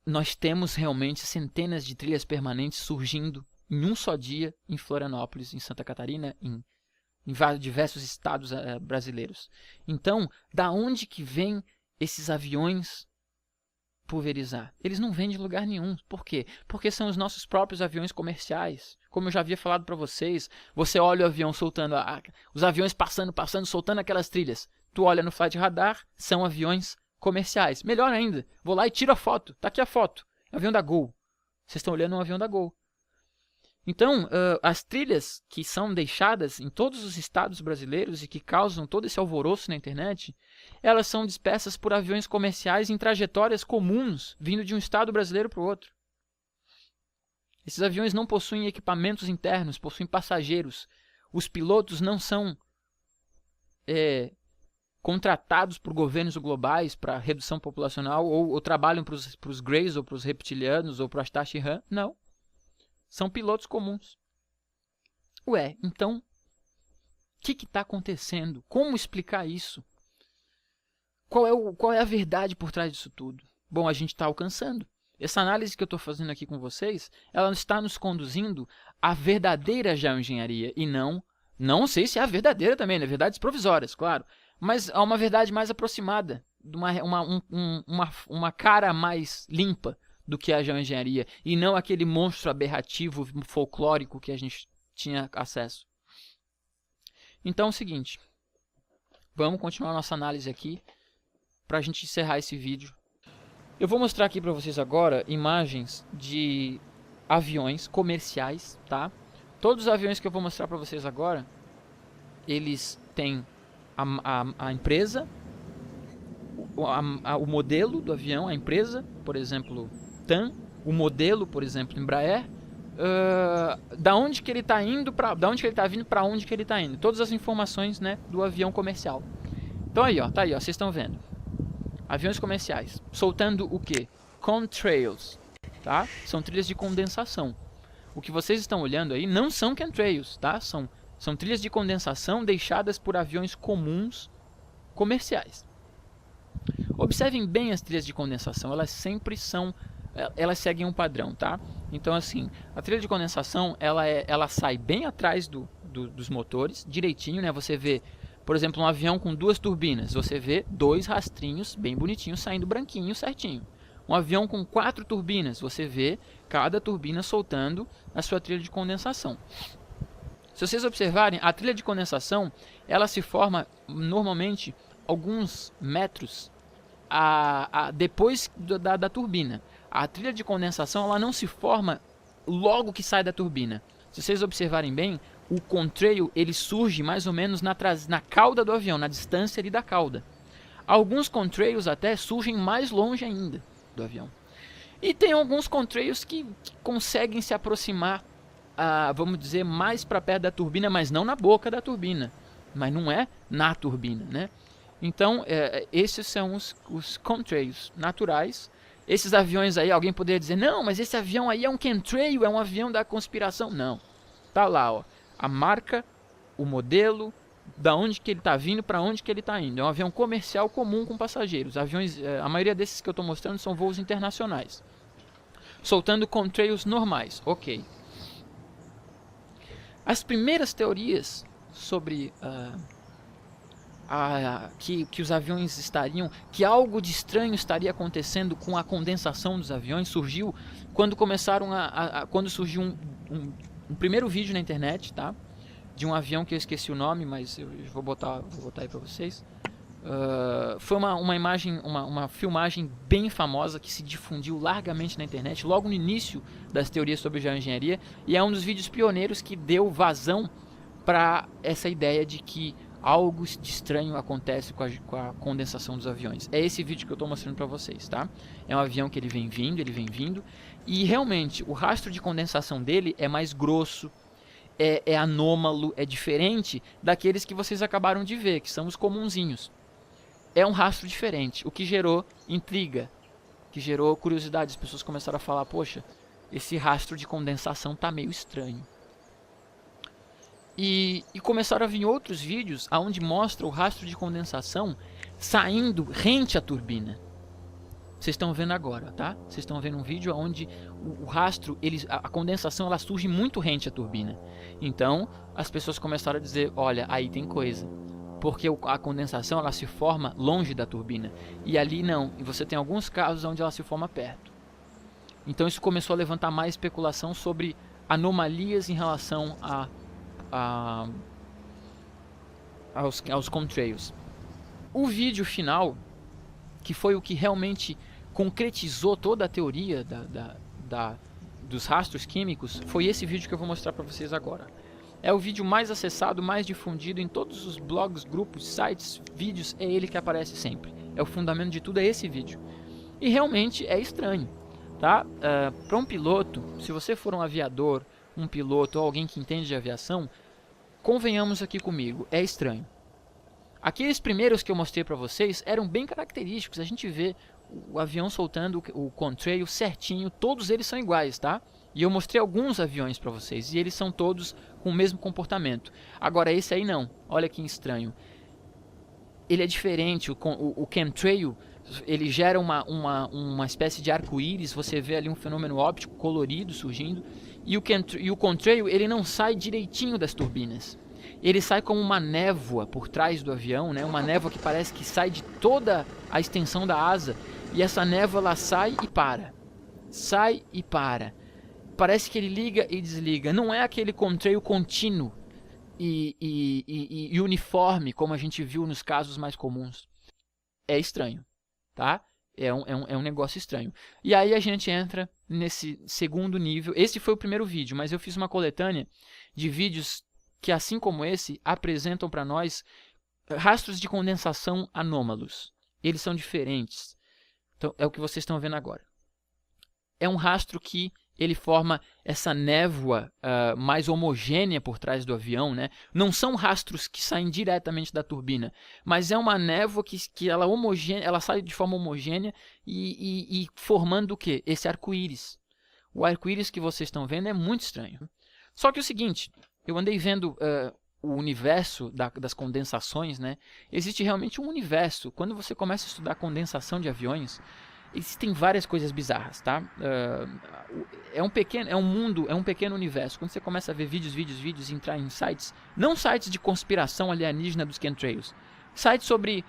nós temos realmente centenas de trilhas permanentes surgindo em um só dia em Florianópolis, em Santa Catarina, em diversos estados brasileiros. Então, da onde que vem esses aviões pulverizar? Eles não vêm de lugar nenhum. Por quê? Porque são os nossos próprios aviões comerciais. Como eu já havia falado para vocês, você olha o avião soltando, os aviões passando, soltando aquelas trilhas. Tu olha no Flight Radar, são aviões comerciais. Melhor ainda, vou lá e tiro a foto. Tá aqui a foto. Avião da Gol. Vocês estão olhando um avião da Gol. Então, as trilhas que são deixadas em todos os estados brasileiros e que causam todo esse alvoroço na internet, elas são dispersas por aviões comerciais em trajetórias comuns, vindo de um estado brasileiro para o outro. Esses aviões não possuem equipamentos internos, possuem passageiros. Os pilotos não são contratados por governos globais para redução populacional ou trabalham para os Greys ou para os reptilianos ou para as Tashi-Han. Não. São pilotos comuns. Ué, então, o que está acontecendo? Como explicar isso? Qual é a verdade por trás disso tudo? Bom, a gente está alcançando. Essa análise que eu estou fazendo aqui com vocês, ela está nos conduzindo à verdadeira geoengenharia e não sei se é a verdadeira também, né? Verdades provisórias, claro, mas a uma verdade mais aproximada, uma cara mais limpa do que a geoengenharia, e não aquele monstro aberrativo folclórico que a gente tinha acesso. Então é o seguinte, vamos continuar nossa análise aqui para a gente encerrar esse vídeo. Eu vou mostrar aqui para vocês agora imagens de aviões comerciais, tá? Todos os aviões que eu vou mostrar para vocês agora, eles têm a empresa, o modelo do avião, a empresa, por exemplo, TAM, o modelo, por exemplo, Embraer, da onde que ele está indo, da onde que ele está vindo, para onde que ele está indo. Todas as informações, né, do avião comercial. Então aí, ó, tá aí, ó, vocês estão vendo. Aviões comerciais, soltando o quê? Contrails, tá? São trilhas de condensação. O que vocês estão olhando aí não são chemtrails, tá? São trilhas de condensação deixadas por aviões comuns comerciais. Observem bem as trilhas de condensação, elas sempre elas seguem um padrão, tá? Então assim, a trilha de condensação, ela sai bem atrás dos motores, direitinho, né? Você vê, por exemplo, um avião com 2 turbinas, você vê 2 rastrinhos bem bonitinhos saindo branquinho, certinho. Um avião com 4 turbinas, você vê cada turbina soltando a sua trilha de condensação. Se vocês observarem, a trilha de condensação, ela se forma normalmente alguns metros depois da turbina. A trilha de condensação ela não se forma logo que sai da turbina. Se vocês observarem bem, o contrail ele surge mais ou menos na cauda do avião, na distância ali da cauda. Alguns contrails até surgem mais longe ainda do avião. E tem alguns contrails que conseguem se aproximar, vamos dizer, mais para perto da turbina, mas não na boca da turbina. Mas não é na turbina, né? Então, esses são os contrails naturais. Esses aviões aí, alguém poderia dizer, não, mas esse avião aí é um chemtrail, é um avião da conspiração. Não, tá lá, ó, a marca, o modelo, da onde que ele está vindo, para onde que ele está indo. É um avião comercial comum com passageiros. Aviões, a maioria desses que eu estou mostrando são voos internacionais. Soltando contrails normais, ok. As primeiras teorias sobre que os aviões estariam, que algo de estranho estaria acontecendo com a condensação dos aviões, surgiu quando começaram quando surgiu um primeiro vídeo na internet, tá? De um avião que eu esqueci o nome, mas eu vou botar aí para vocês. Foi uma imagem, uma filmagem bem famosa que se difundiu largamente na internet logo no início das teorias sobre geoengenharia, e é um dos vídeos pioneiros que deu vazão para essa ideia de que algo de estranho acontece com a condensação dos aviões. É esse vídeo que eu estou mostrando para vocês, tá? É um avião que ele vem vindo, e realmente o rastro de condensação dele é mais grosso, é anômalo, é diferente daqueles que vocês acabaram de ver, que são os comunzinhos. É um rastro diferente, o que gerou intriga, que gerou curiosidade. As pessoas começaram a falar, poxa, esse rastro de condensação tá meio estranho. E começaram a vir outros vídeos onde mostra o rastro de condensação saindo rente à turbina. Vocês estão vendo agora, tá? Vocês estão vendo um vídeo onde o rastro, a condensação, ela surge muito rente à turbina. Então, as pessoas começaram a dizer, olha, aí tem coisa. Porque a condensação, ela se forma longe da turbina. E ali não. E você tem alguns casos onde ela se forma perto. Então, isso começou a levantar mais especulação sobre anomalias em relação aos contrails. O vídeo final, que foi o que realmente concretizou toda a teoria dos rastros químicos, foi esse vídeo que eu vou mostrar para vocês agora. É o vídeo mais acessado, mais difundido em todos os blogs, grupos, sites, vídeos, é ele que aparece sempre. É o fundamento de tudo, é esse vídeo. E realmente é estranho, tá? Para um piloto, se você for um aviador, um piloto ou alguém que entende de aviação, convenhamos aqui comigo, é estranho. Aqueles primeiros que eu mostrei para vocês eram bem característicos. A gente vê o avião soltando o contrail certinho, todos eles são iguais, tá? E eu mostrei alguns aviões para vocês e eles são todos com o mesmo comportamento. Agora esse aí não, olha que estranho. Ele é diferente, o chemtrail, ele gera uma espécie de arco-íris, você vê ali um fenômeno óptico colorido surgindo. E o contrail, ele não sai direitinho das turbinas. Ele sai como uma névoa por trás do avião, né? Uma névoa que parece que sai de toda a extensão da asa. E essa névoa, ela sai e para. Sai e para. Parece que ele liga e desliga. Não é aquele contrail contínuo e uniforme, como a gente viu nos casos mais comuns. É estranho, tá? É um negócio estranho. E aí a gente entra nesse segundo nível. Esse foi o primeiro vídeo, mas eu fiz uma coletânea de vídeos que, assim como esse, apresentam para nós rastros de condensação anômalos. Eles são diferentes. Então, é o que vocês estão vendo agora. É um rastro que ele forma essa névoa mais homogênea por trás do avião, né? Não são rastros que saem diretamente da turbina, mas é uma névoa que ela sai de forma homogênea e formando o quê? Esse arco-íris. O arco-íris que vocês estão vendo é muito estranho. Só que é o seguinte, eu andei vendo o universo das condensações, né? Existe realmente um universo. Quando você começa a estudar condensação de aviões, existem várias coisas bizarras, tá? É um pequeno universo. Quando você começa a ver vídeos, entrar em sites, não sites de conspiração alienígena dos chemtrails, sites sobre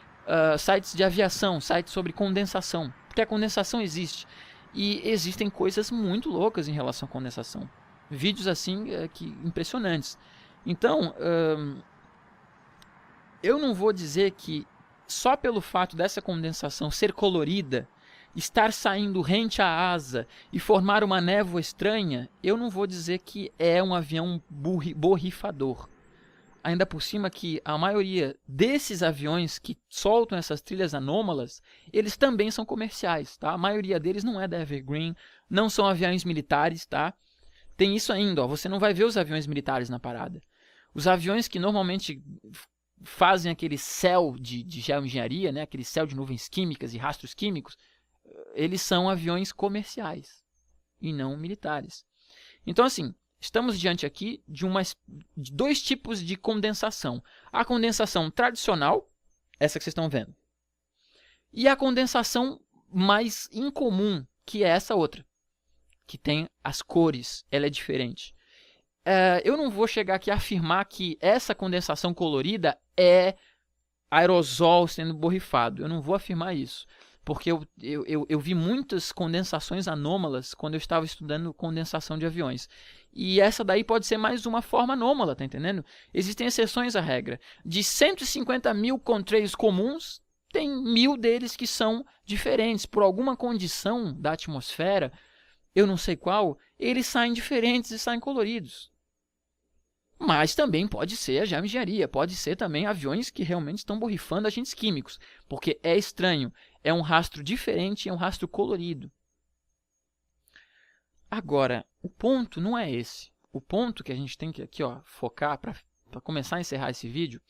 sites de aviação, sites sobre condensação, Porque a condensação existe. E existem coisas muito loucas em relação à condensação. Vídeos assim que impressionantes. Então, eu não vou dizer que só pelo fato dessa condensação ser colorida, estar saindo rente à asa e formar uma névoa estranha, eu não vou dizer que é um avião borrifador. Ainda por cima que a maioria desses aviões que soltam essas trilhas anômalas, eles também são comerciais, tá? A maioria deles não é da Evergreen, não são aviões militares, tá? Tem isso ainda, ó, você não vai ver os aviões militares na parada. Os aviões que normalmente fazem aquele céu de geoengenharia, né? Aquele céu de nuvens químicas e rastros químicos, eles são aviões comerciais e não militares. Então, assim, estamos diante aqui de dois tipos de condensação. A condensação tradicional, essa que vocês estão vendo, e a condensação mais incomum, que é essa outra, que tem as cores, ela é diferente. Eu não vou chegar aqui a afirmar que essa condensação colorida é aerosol sendo borrifado. Eu não vou afirmar isso. Porque eu vi muitas condensações anômalas quando eu estava estudando condensação de aviões. E essa daí pode ser mais uma forma anômala, tá entendendo? Existem exceções à regra. De 150 mil contrails comuns, tem 1000 deles que são diferentes. Por alguma condição da atmosfera, eu não sei qual, eles saem diferentes e saem coloridos. Mas também pode ser a geoengenharia, pode ser também aviões que realmente estão borrifando agentes químicos, porque é estranho, é um rastro diferente, é um rastro colorido. Agora, o ponto não é esse. O ponto que a gente tem que aqui, ó, focar para começar a encerrar esse vídeo,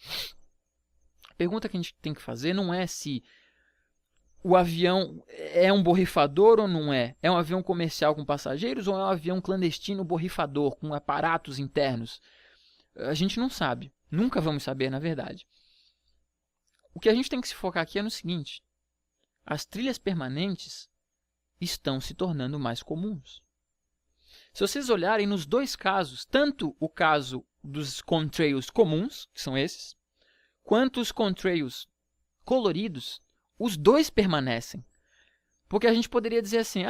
a pergunta que a gente tem que fazer não é se o avião é um borrifador ou não é. É um avião comercial com passageiros ou é um avião clandestino borrifador com aparatos internos? A gente não sabe. Nunca vamos saber, na verdade. O que a gente tem que se focar aqui é no seguinte. As trilhas permanentes estão se tornando mais comuns. Se vocês olharem nos dois casos, tanto o caso dos contrails comuns, que são esses, quanto os contrails coloridos, os dois permanecem. Porque a gente poderia dizer assim,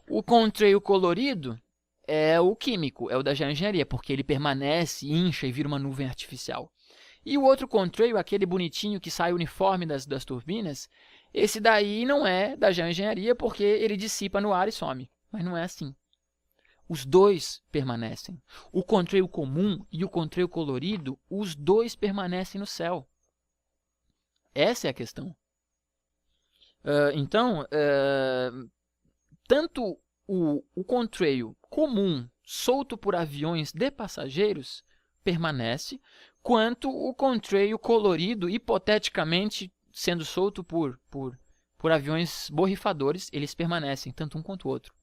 o contrail colorido é o químico, é o da geoengenharia, porque ele permanece, incha e vira uma nuvem artificial. E o outro contrail, aquele bonitinho que sai uniforme das turbinas, esse daí não é da geoengenharia porque ele dissipa no ar e some. Mas não é assim. Os dois permanecem. O contrail comum e o contrail colorido, os dois permanecem no céu. Essa é a questão. Então, tanto o contrail comum solto por aviões de passageiros permanece, quanto o contrail colorido, hipoteticamente sendo solto por aviões borrifadores, eles permanecem, tanto um quanto o outro.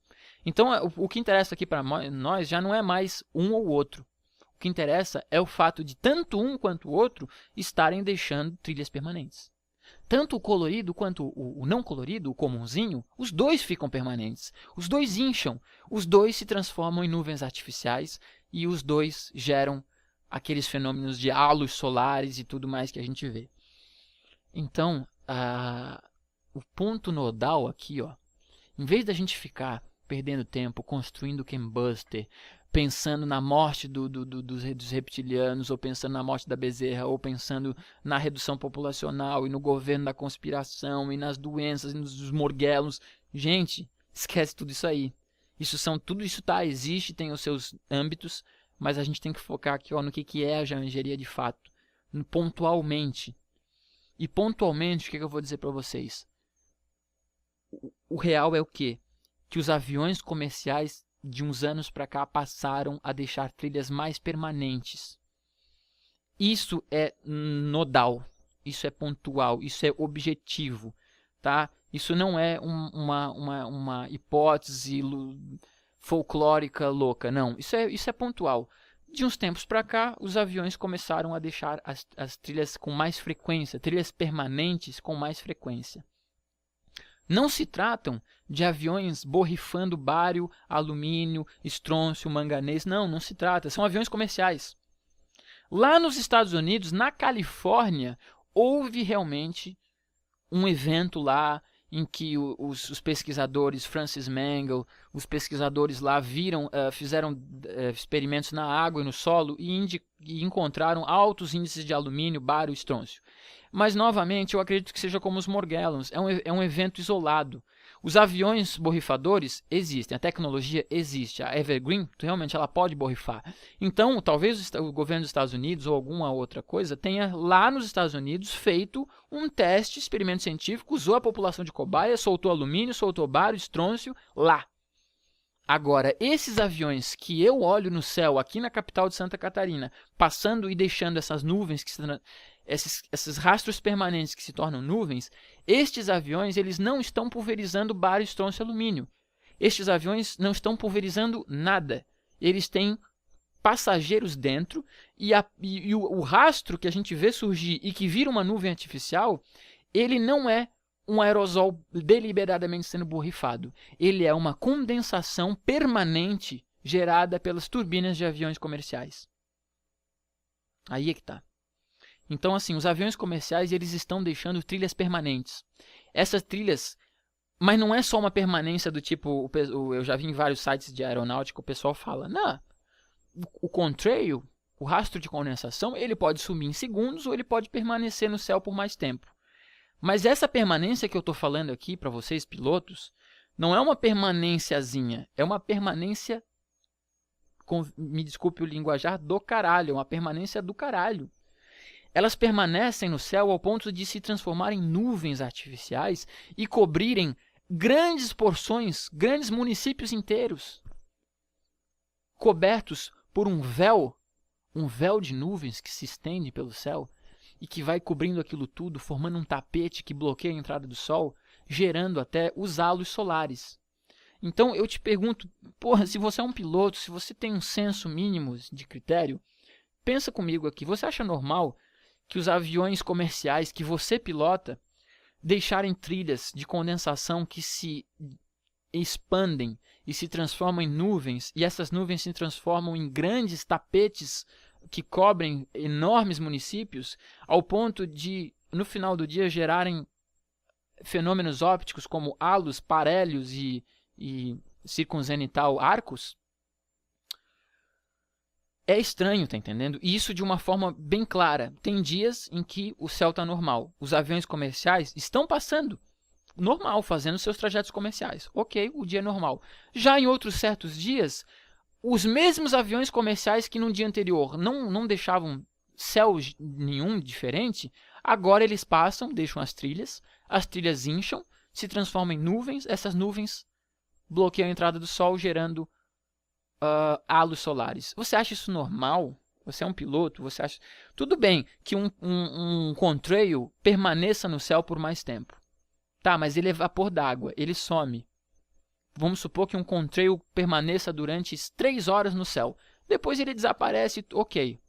Então, o que interessa aqui para nós já não é mais um ou outro. O que interessa é o fato de tanto um quanto o outro estarem deixando trilhas permanentes. Tanto o colorido quanto o não colorido, o comunzinho, os dois ficam permanentes. Os dois incham, os dois se transformam em nuvens artificiais e os dois geram aqueles fenômenos de halos solares e tudo mais que a gente vê. Então, o ponto nodal aqui, ó, em vez da gente ficar perdendo tempo construindo o chembuster, pensando na morte dos reptilianos, ou pensando na morte da Bezerra, ou pensando na redução populacional, e no governo da conspiração, e nas doenças, e nos morguelos. Gente, esquece tudo isso aí. Tudo isso existe, tem os seus âmbitos, mas a gente tem que focar aqui no que é a geoengenharia de fato, pontualmente. E pontualmente, o que eu vou dizer para vocês? O real é o quê? Que os aviões comerciais de uns anos para cá passaram a deixar trilhas mais permanentes. Isso é nodal, isso é pontual, isso é objetivo, tá? Isso não é uma hipótese folclórica louca, não. Isso é pontual. De uns tempos para cá, os aviões começaram a deixar as trilhas com mais frequência, trilhas permanentes com mais frequência. Não se tratam de aviões borrifando bário, alumínio, estrôncio, manganês. Não se trata. São aviões comerciais. Lá nos Estados Unidos, na Califórnia, houve realmente um evento lá em que os pesquisadores, Francis Mangel, os pesquisadores lá fizeram experimentos na água e no solo e encontraram altos índices de alumínio, bário e estrôncio. Mas, novamente, eu acredito que seja como os Morgellons, é um evento isolado. Os aviões borrifadores existem, a tecnologia existe, a Evergreen realmente ela pode borrifar. Então, talvez o governo dos Estados Unidos ou alguma outra coisa tenha lá nos Estados Unidos feito um teste, experimento científico, usou a população de cobaia, soltou alumínio, soltou bário, estrôncio, lá. Agora, esses aviões que eu olho no céu aqui na capital de Santa Catarina, passando e deixando essas nuvens, esses rastros permanentes que se tornam nuvens, estes aviões eles não estão pulverizando bário, estrôncio e alumínio. Estes aviões não estão pulverizando nada. Eles têm passageiros dentro e o rastro que a gente vê surgir e que vira uma nuvem artificial, ele não é um aerosol deliberadamente sendo borrifado. Ele é uma condensação permanente gerada pelas turbinas de aviões comerciais. Aí é que está. Então, assim, os aviões comerciais eles estão deixando trilhas permanentes. Essas trilhas, mas não é só uma permanência do tipo, eu já vi em vários sites de aeronáutica, o pessoal fala, não, o contrail, o rastro de condensação, ele pode sumir em segundos ou ele pode permanecer no céu por mais tempo. Mas essa permanência que eu estou falando aqui para vocês, pilotos, não é uma permanênciazinha, é uma permanência, me desculpe o linguajar, do caralho, é uma permanência do caralho. Elas permanecem no céu ao ponto de se transformarem em nuvens artificiais e cobrirem grandes porções, grandes municípios inteiros, cobertos por um véu de nuvens que se estende pelo céu e que vai cobrindo aquilo tudo, formando um tapete que bloqueia a entrada do sol, gerando até os halos solares. Então eu te pergunto, porra, se você é um piloto, se você tem um senso mínimo de critério, pensa comigo aqui, você acha normal que os aviões comerciais que você pilota deixarem trilhas de condensação que se expandem e se transformam em nuvens, e essas nuvens se transformam em grandes tapetes que cobrem enormes municípios, ao ponto de, no final do dia, gerarem fenômenos ópticos como halos, parélios e circunzenital arcos? É estranho, tá entendendo? E isso de uma forma bem clara. Tem dias em que o céu está normal. Os aviões comerciais estão passando normal, fazendo seus trajetos comerciais. Ok, o dia é normal. Já em outros certos dias, os mesmos aviões comerciais que no dia anterior não deixavam céu nenhum diferente, agora eles passam, deixam as trilhas incham, se transformam em nuvens, essas nuvens bloqueiam a entrada do sol, gerando halos solares. Você acha isso normal? Você é um piloto? Você acha... Tudo bem que um contrail permaneça no céu por mais tempo. Tá, mas ele é vapor d'água, ele some. Vamos supor que um contrail permaneça durante 3 horas no céu. Depois ele desaparece, ok.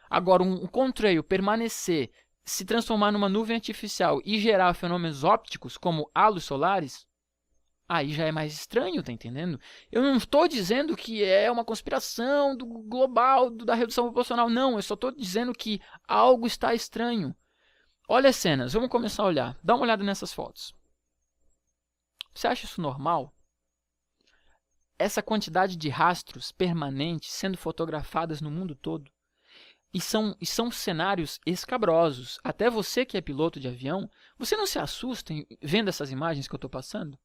Agora, um contrail permanecer, se transformar numa nuvem artificial e gerar fenômenos ópticos, como halos solares, aí já é mais estranho, tá entendendo? Eu não estou dizendo que é uma conspiração do global, da redução populacional, não. Eu só estou dizendo que algo está estranho. Olha as cenas, vamos começar a olhar. Dá uma olhada nessas fotos. Você acha isso normal? Essa quantidade de rastros permanentes sendo fotografadas no mundo todo. E são cenários escabrosos. Até você que é piloto de avião, você não se assusta vendo essas imagens que eu estou passando?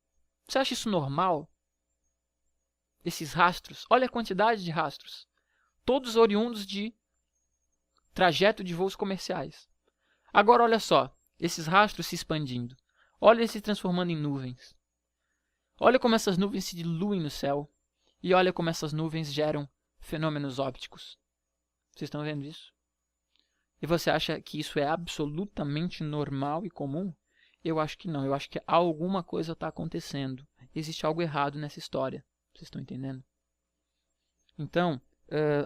Você acha isso normal? Esses rastros, olha a quantidade de rastros. Todos oriundos de trajeto de voos comerciais. Agora olha só, esses rastros se expandindo. Olha eles se transformando em nuvens. Olha como essas nuvens se diluem no céu. E olha como essas nuvens geram fenômenos ópticos. Vocês estão vendo isso? E você acha que isso é absolutamente normal e comum? Eu acho que não. Eu acho que alguma coisa está acontecendo. Existe algo errado nessa história. Vocês estão entendendo? Então,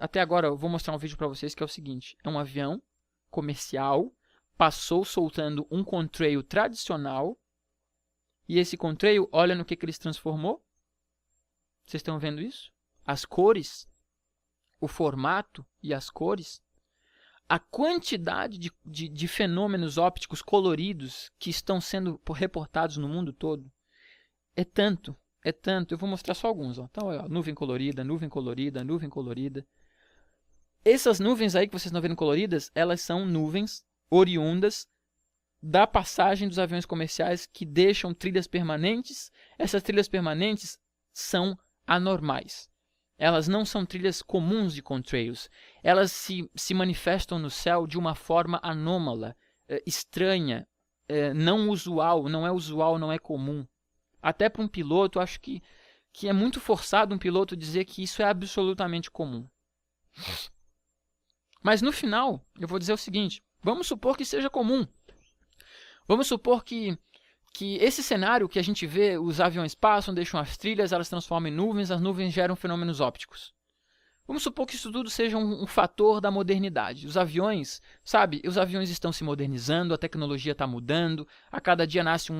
até agora eu vou mostrar um vídeo para vocês que é o seguinte. É um avião comercial, passou soltando um contrail tradicional. E esse contrail, olha no que ele se transformou. Vocês estão vendo isso? As cores, o formato e as cores. a quantidade de fenômenos ópticos coloridos que estão sendo reportados no mundo todo é tanto. Eu vou mostrar só alguns. Ó. Então, ó, nuvem colorida, nuvem colorida, nuvem colorida. Essas nuvens aí que vocês estão vendo coloridas, elas são nuvens oriundas da passagem dos aviões comerciais que deixam trilhas permanentes. Essas trilhas permanentes são anormais. Elas não são trilhas comuns de contrails. Elas se manifestam no céu de uma forma anômala, estranha, não usual, não é comum. Até para um piloto, acho que é muito forçado um piloto dizer que isso é absolutamente comum. Mas no final, eu vou dizer o seguinte, vamos supor que seja comum. Vamos supor que esse cenário que a gente vê, os aviões passam, deixam as trilhas, elas transformam em nuvens, as nuvens geram fenômenos ópticos. Vamos supor que isso tudo seja um fator da modernidade. Os aviões, sabe, os aviões estão se modernizando, a tecnologia está mudando, a cada dia nasce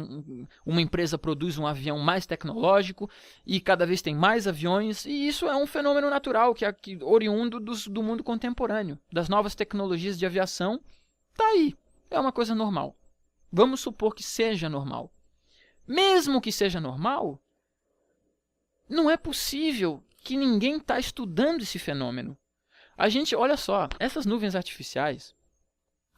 uma empresa produz um avião mais tecnológico e cada vez tem mais aviões, e isso é um fenômeno natural que oriundo do mundo contemporâneo, das novas tecnologias de aviação, está aí, é uma coisa normal. Vamos supor que seja normal. Mesmo que seja normal, não é possível que ninguém está estudando esse fenômeno. A gente, olha só, essas nuvens artificiais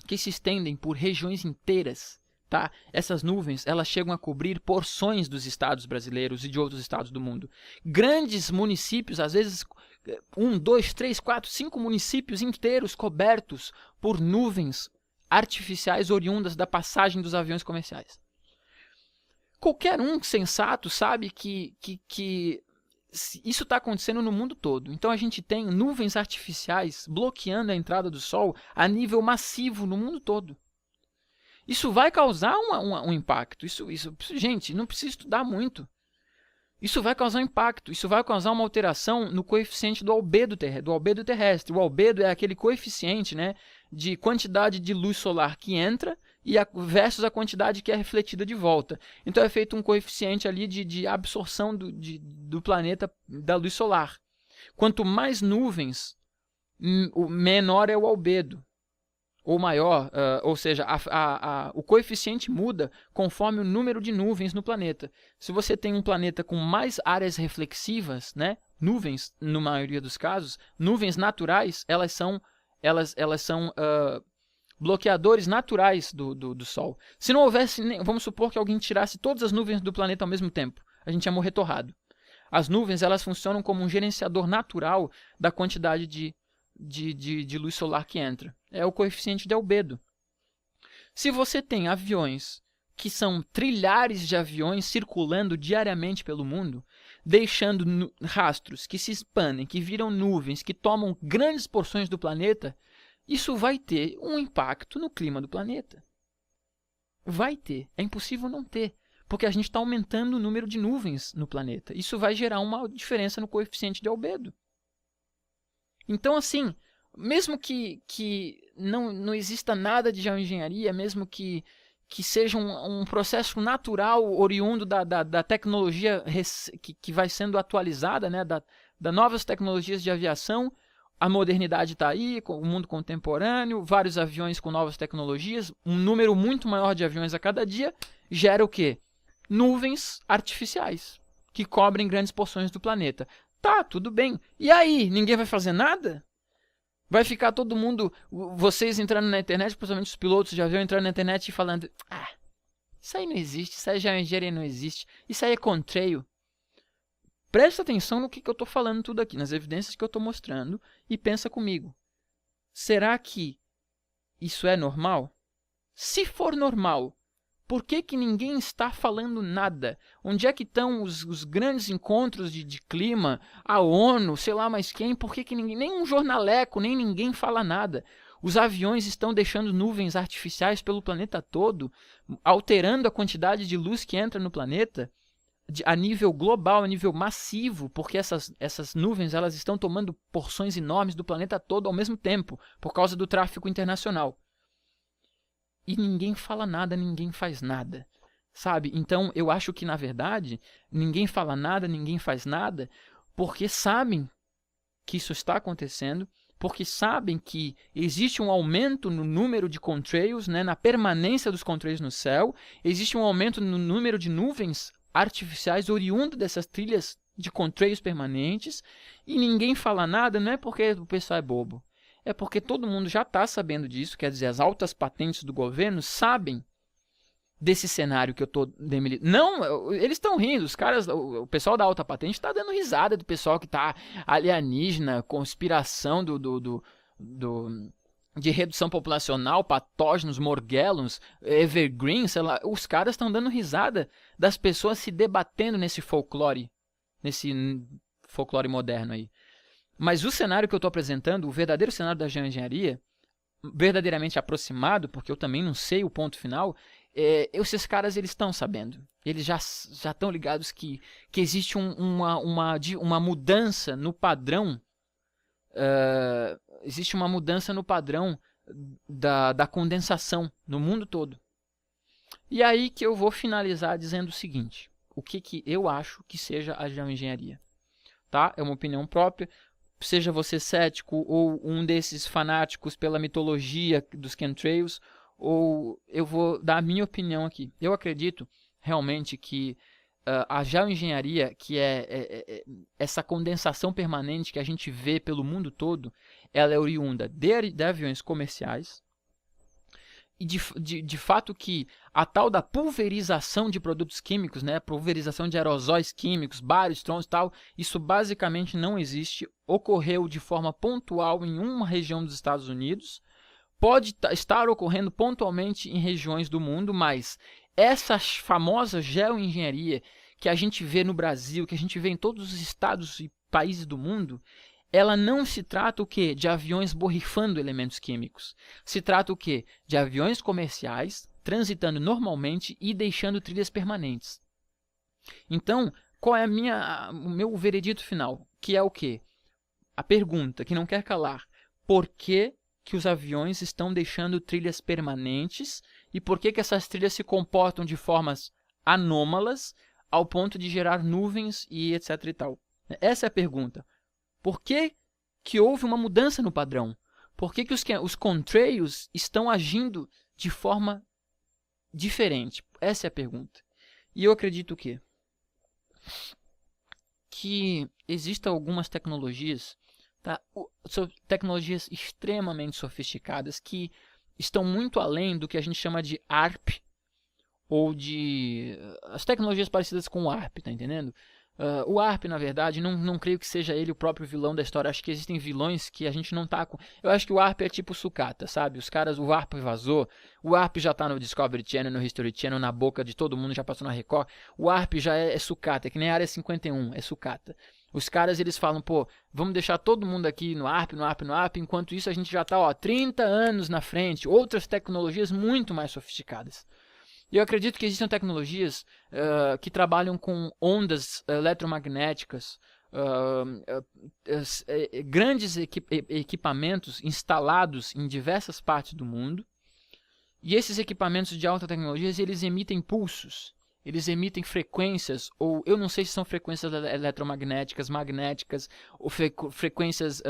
que se estendem por regiões inteiras, tá? Essas nuvens, elas chegam a cobrir porções dos estados brasileiros e de outros estados do mundo. Grandes municípios, às vezes 1, 2, 3, 4, 5 municípios inteiros cobertos por nuvens artificiais oriundas da passagem dos aviões comerciais. Qualquer um sensato sabe que isso está acontecendo no mundo todo. Então a gente tem nuvens artificiais bloqueando a entrada do Sol a nível massivo no mundo todo. Isso vai causar um impacto. Gente, não precisa estudar muito. Isso vai causar um impacto. Isso vai causar uma alteração no coeficiente do albedo terrestre. O albedo é aquele coeficiente, né, de quantidade de luz solar que entra versus a quantidade que é refletida de volta. Então é feito um coeficiente ali de absorção do planeta da luz solar. Quanto mais nuvens, menor é o albedo. Ou maior, ou seja, o coeficiente muda conforme o número de nuvens no planeta. Se você tem um planeta com mais áreas reflexivas, né, nuvens, na maioria dos casos, nuvens naturais, elas são bloqueadores naturais do Sol. Se não houvesse, vamos supor que alguém tirasse todas as nuvens do planeta ao mesmo tempo, a gente ia morrer torrado. As nuvens, elas funcionam como um gerenciador natural da quantidade de luz solar que entra. É o coeficiente de albedo. Se você tem aviões que são trilhares de aviões circulando diariamente pelo mundo, deixando rastros que se expandem, que viram nuvens, que tomam grandes porções do planeta, isso vai ter um impacto no clima do planeta. Vai ter. É impossível não ter. Porque a gente está aumentando o número de nuvens no planeta. Isso vai gerar uma diferença no coeficiente de albedo. Então, assim, mesmo que não exista nada de geoengenharia, mesmo que seja um processo natural oriundo da tecnologia que vai sendo atualizada, né, das novas tecnologias de aviação, a modernidade está aí, o mundo contemporâneo, vários aviões com novas tecnologias, um número muito maior de aviões a cada dia, gera o quê? Nuvens artificiais, que cobrem grandes porções do planeta. Tá, tudo bem. E aí, ninguém vai fazer nada? Vai ficar todo mundo, vocês entrando na internet, principalmente os pilotos de avião entrando na internet e falando: isso aí não existe, isso aí geoengenharia não existe, isso aí é contrail. Presta atenção no que eu estou falando tudo aqui, nas evidências que eu estou mostrando, e pensa comigo. Será que isso é normal? Se for normal, por que ninguém está falando nada? Onde é que estão os grandes encontros de clima, a ONU, sei lá mais quem? Por que ninguém, nem um jornaleco, nem ninguém fala nada? Os aviões estão deixando nuvens artificiais pelo planeta todo, alterando a quantidade de luz que entra no planeta a nível global, a nível massivo, porque essas nuvens elas estão tomando porções enormes do planeta todo ao mesmo tempo, por causa do tráfego internacional. E ninguém fala nada, ninguém faz nada, sabe? Então, eu acho que, na verdade, ninguém fala nada, ninguém faz nada, porque sabem que isso está acontecendo, porque sabem que existe um aumento no número de contrails, né, na permanência dos contrails no céu, existe um aumento no número de nuvens artificiais oriundo dessas trilhas de contrails permanentes, e ninguém fala nada, não é porque o pessoal é bobo, é porque todo mundo já está sabendo disso, quer dizer, as altas patentes do governo sabem desse cenário que eu estou demilitando. Não, eles estão rindo, os caras, o pessoal da alta patente está dando risada do pessoal que está alienígena, conspiração de redução populacional, patógenos, morgellons, evergreen, sei lá. Os caras estão dando risada das pessoas se debatendo nesse folclore moderno aí. Mas o cenário que eu estou apresentando, o verdadeiro cenário da geoengenharia, verdadeiramente aproximado, porque eu também não sei o ponto final, esses caras eles estão sabendo. Eles já estão ligados que existe uma mudança no padrão. Existe uma mudança no padrão da condensação no mundo todo. E aí que eu vou finalizar dizendo o seguinte: o que eu acho que seja a geoengenharia. Tá? É uma opinião própria. Seja você cético ou um desses fanáticos pela mitologia dos chemtrails, ou eu vou dar a minha opinião aqui. Eu acredito realmente que a geoengenharia, que é essa condensação permanente que a gente vê pelo mundo todo, ela é oriunda de aviões comerciais, e de fato que a tal da pulverização de produtos químicos, né, pulverização de aerosóis químicos, bares, trons e tal, isso basicamente não existe, ocorreu de forma pontual em uma região dos Estados Unidos, pode estar ocorrendo pontualmente em regiões do mundo, mas essa famosa geoengenharia que a gente vê no Brasil, que a gente vê em todos os estados e países do mundo, ela não se trata o quê? De aviões borrifando elementos químicos. Se trata o quê? De aviões comerciais transitando normalmente e deixando trilhas permanentes. Então, qual é o meu veredito final? Que é o quê? A pergunta que não quer calar. Por que os aviões estão deixando trilhas permanentes e por que essas trilhas se comportam de formas anômalas ao ponto de gerar nuvens e etc e tal? Essa é a pergunta. Por que houve uma mudança no padrão? Por que os contrails estão agindo de forma diferente? Essa é a pergunta. E eu acredito que existam algumas tecnologias, tá? Tecnologias extremamente sofisticadas que estão muito além do que a gente chama de ARP ou de as tecnologias parecidas com o ARP, tá entendendo? O ARP, na verdade, não creio que seja ele o próprio vilão da história. Acho que existem vilões que a gente não tá com. Eu acho que o ARP é tipo sucata, sabe? Os caras, o ARP vazou. O ARP já tá no Discovery Channel, no History Channel, na boca de todo mundo, já passou na Record. O ARP já é sucata, é que nem a Área 51, é sucata. Os caras, eles falam, pô, vamos deixar todo mundo aqui no ARP, enquanto isso a gente já tá, 30 anos na frente, outras tecnologias muito mais sofisticadas. E eu acredito que existem tecnologias que trabalham com ondas eletromagnéticas, grandes equipamentos instalados em diversas partes do mundo. E esses equipamentos de alta tecnologia, eles emitem pulsos, eles emitem frequências, ou eu não sei se são frequências eletromagnéticas, magnéticas, ou frequências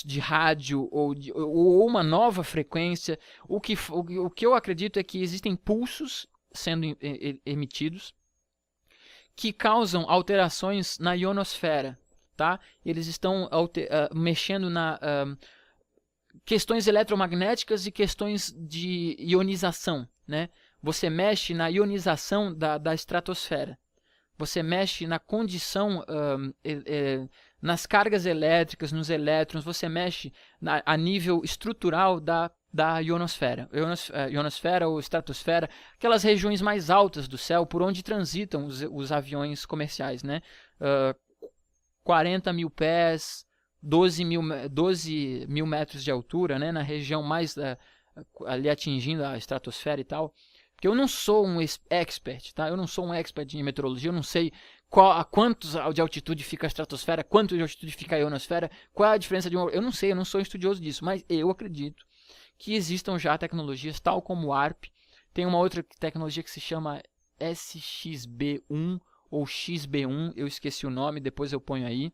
de rádio ou uma nova frequência. O que eu acredito é que existem pulsos sendo emitidos que causam alterações na ionosfera, tá? Eles estão mexendo na questões eletromagnéticas e questões de ionização, né? Você mexe na ionização da estratosfera. Você mexe na condição, nas cargas elétricas, nos elétrons, você mexe a nível estrutural da ionosfera. Ionosfera ou estratosfera, aquelas regiões mais altas do céu por onde transitam os aviões comerciais, né? 40 mil pés, 12 mil metros de altura, né? Na região mais ali atingindo a estratosfera e tal. Porque eu não sou um expert, tá? Eu não sou um expert em meteorologia, eu não sei a quantos de altitude fica a estratosfera, quanto de altitude fica a ionosfera, qual é a diferença de eu não sei, eu não sou estudioso disso, mas eu acredito que existam já tecnologias tal como o ARP. Tem uma outra tecnologia que se chama SXB1 ou XB1, eu esqueci o nome, depois eu ponho aí,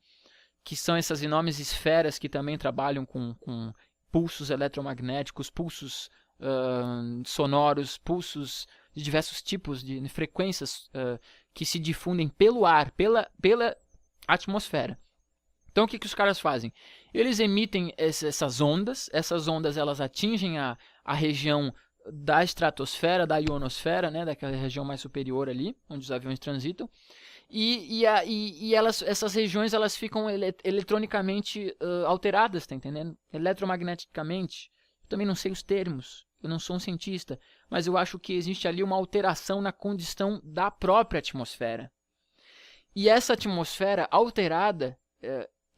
que são essas enormes esferas que também trabalham com pulsos eletromagnéticos, pulsos sonoros, pulsos de diversos tipos de frequências que se difundem pelo ar, pela atmosfera. Então o que os caras fazem? Eles emitem essas ondas elas atingem a região da estratosfera, da ionosfera, né, daquela região mais superior ali, onde os aviões transitam, e essas regiões elas ficam eletronicamente alteradas, tá entendendo? Eletromagneticamente. Eu também não sei os termos, eu não sou um cientista, mas eu acho que existe ali uma alteração na condição da própria atmosfera. E essa atmosfera alterada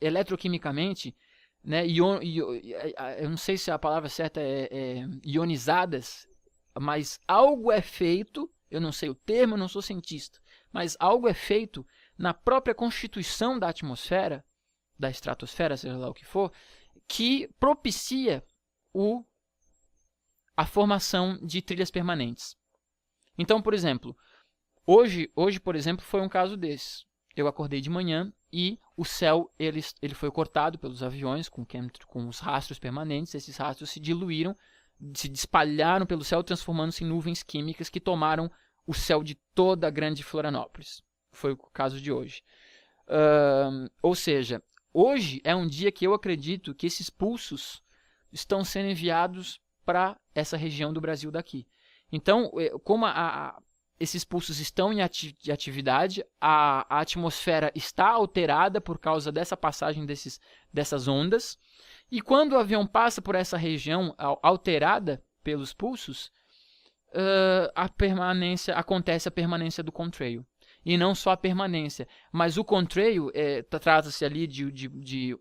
eletroquimicamente, né, eu não sei se a palavra certa é ionizadas, mas algo é feito, eu não sei o termo, eu não sou cientista, mas algo é feito na própria constituição da atmosfera, da estratosfera, seja lá o que for, que propicia a formação de trilhas permanentes. Então, por exemplo, hoje por exemplo, foi um caso desses. Eu acordei de manhã e o céu ele foi cortado pelos aviões com os rastros permanentes. Esses rastros se diluíram, se espalharam pelo céu, transformando-se em nuvens químicas que tomaram o céu de toda a grande Florianópolis. Foi o caso de hoje. Ou seja, hoje é um dia que eu acredito que esses pulsos estão sendo enviados para essa região do Brasil daqui. Então, como esses pulsos estão em atividade, a atmosfera está alterada por causa dessa passagem dessas ondas, e quando o avião passa por essa região alterada pelos pulsos, acontece a permanência do contrail. E não só a permanência, mas o contrail trata-se ali de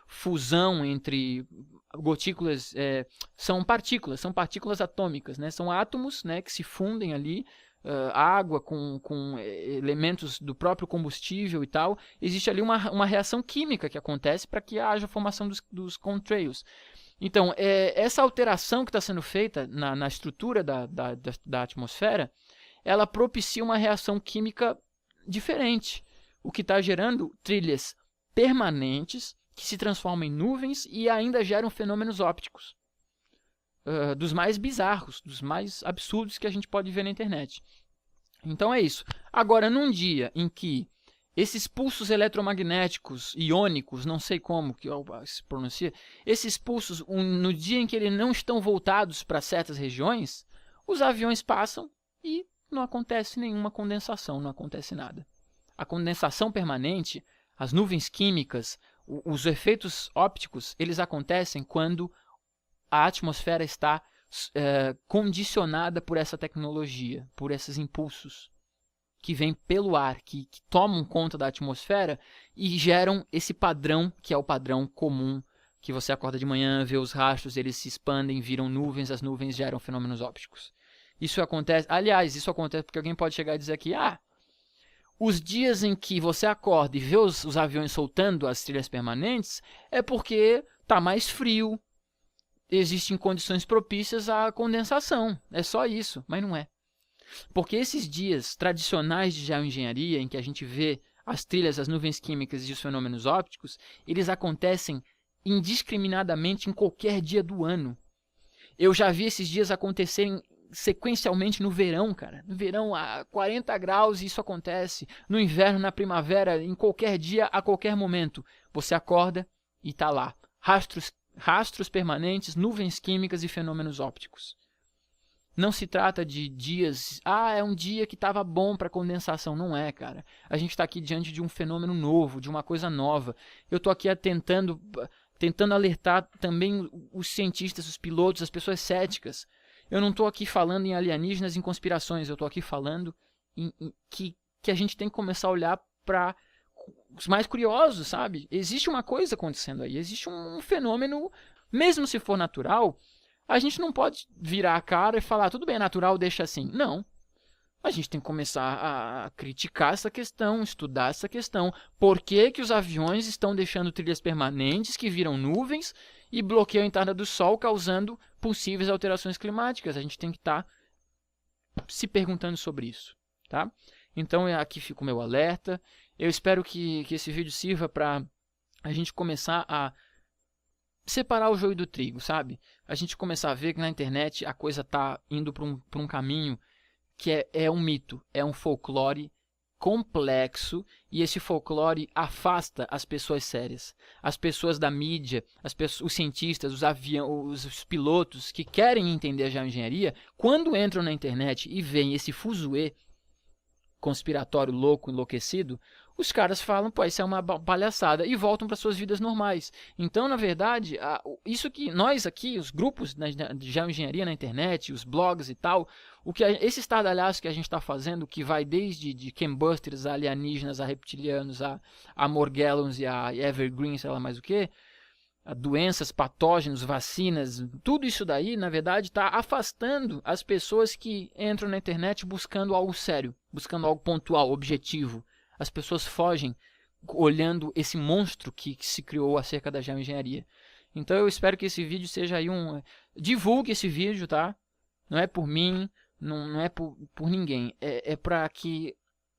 fusão entre gotículas, são partículas atômicas, né? São átomos, né, que se fundem ali, água com elementos do próprio combustível e tal. Existe ali uma reação química que acontece para que haja a formação dos contrails. Então, essa alteração que está sendo feita na estrutura da atmosfera, ela propicia uma reação química diferente, o que está gerando trilhas permanentes que se transformam em nuvens e ainda geram fenômenos ópticos, dos mais bizarros, dos mais absurdos que a gente pode ver na internet. Então é isso. Agora, num dia em que esses pulsos eletromagnéticos, iônicos, não sei como que se pronuncia, esses pulsos, no dia em que eles não estão voltados para certas regiões, os aviões passam e não acontece nenhuma condensação, não acontece nada. A condensação permanente, as nuvens químicas, os efeitos ópticos, eles acontecem quando a atmosfera está condicionada por essa tecnologia, por esses impulsos que vêm pelo ar, que tomam conta da atmosfera e geram esse padrão, que é o padrão comum, que você acorda de manhã, vê os rastros, eles se expandem, viram nuvens, as nuvens geram fenômenos ópticos. Isso acontece, aliás, isso acontece porque alguém pode chegar e dizer aqui, os dias em que você acorda e vê os aviões soltando as trilhas permanentes é porque está mais frio, existem condições propícias à condensação, é só isso, mas não é. Porque esses dias tradicionais de geoengenharia, em que a gente vê as trilhas, as nuvens químicas e os fenômenos ópticos, eles acontecem indiscriminadamente em qualquer dia do ano. Eu já vi esses dias acontecerem sequencialmente no verão, cara. No verão, a 40 graus, isso acontece. No inverno, na primavera, em qualquer dia, a qualquer momento. Você acorda e está lá. Rastros permanentes, nuvens químicas e fenômenos ópticos. Não se trata de dias... é um dia que estava bom para condensação. Não é, cara. A gente está aqui diante de um fenômeno novo, de uma coisa nova. Eu estou aqui tentando alertar também os cientistas, os pilotos, as pessoas céticas. Eu não estou aqui falando em alienígenas, em conspirações. Eu estou aqui falando que a gente tem que começar a olhar para os mais curiosos, sabe? Existe uma coisa acontecendo aí. Existe um fenômeno, mesmo se for natural, a gente não pode virar a cara e falar, tudo bem, é natural, deixa assim. Não. A gente tem que começar a criticar essa questão, estudar essa questão. Por que os aviões estão deixando trilhas permanentes que viram nuvens e bloqueiam a entrada do Sol, causando possíveis alterações climáticas? A gente tem que estar se perguntando sobre isso, tá? Então aqui fica o meu alerta. Eu espero que esse vídeo sirva para a gente começar a separar o joio do trigo, sabe? A gente começar a ver que na internet a coisa tá indo para um caminho que é um mito, é um folclore complexo, e esse folclore afasta as pessoas sérias, as pessoas da mídia, os cientistas, os pilotos que querem entender a geoengenharia. Quando entram na internet e veem esse fuzuê conspiratório louco, enlouquecido, os caras falam, pô, isso é uma palhaçada, e voltam para suas vidas normais. Então, na verdade, isso que nós aqui, os grupos de geoengenharia na internet, os blogs e tal, esse estardalhaço que a gente está fazendo, que vai desde de chembusters a alienígenas, a reptilianos, a Morgellons e a Evergreen, sei lá mais o que, doenças, patógenos, vacinas, tudo isso daí, na verdade, está afastando as pessoas que entram na internet buscando algo sério, buscando algo pontual, objetivo. As pessoas fogem olhando esse monstro que se criou acerca da geoengenharia. Então eu espero que esse vídeo seja aí divulgue esse vídeo, tá? Não é por mim, não é por ninguém. É para que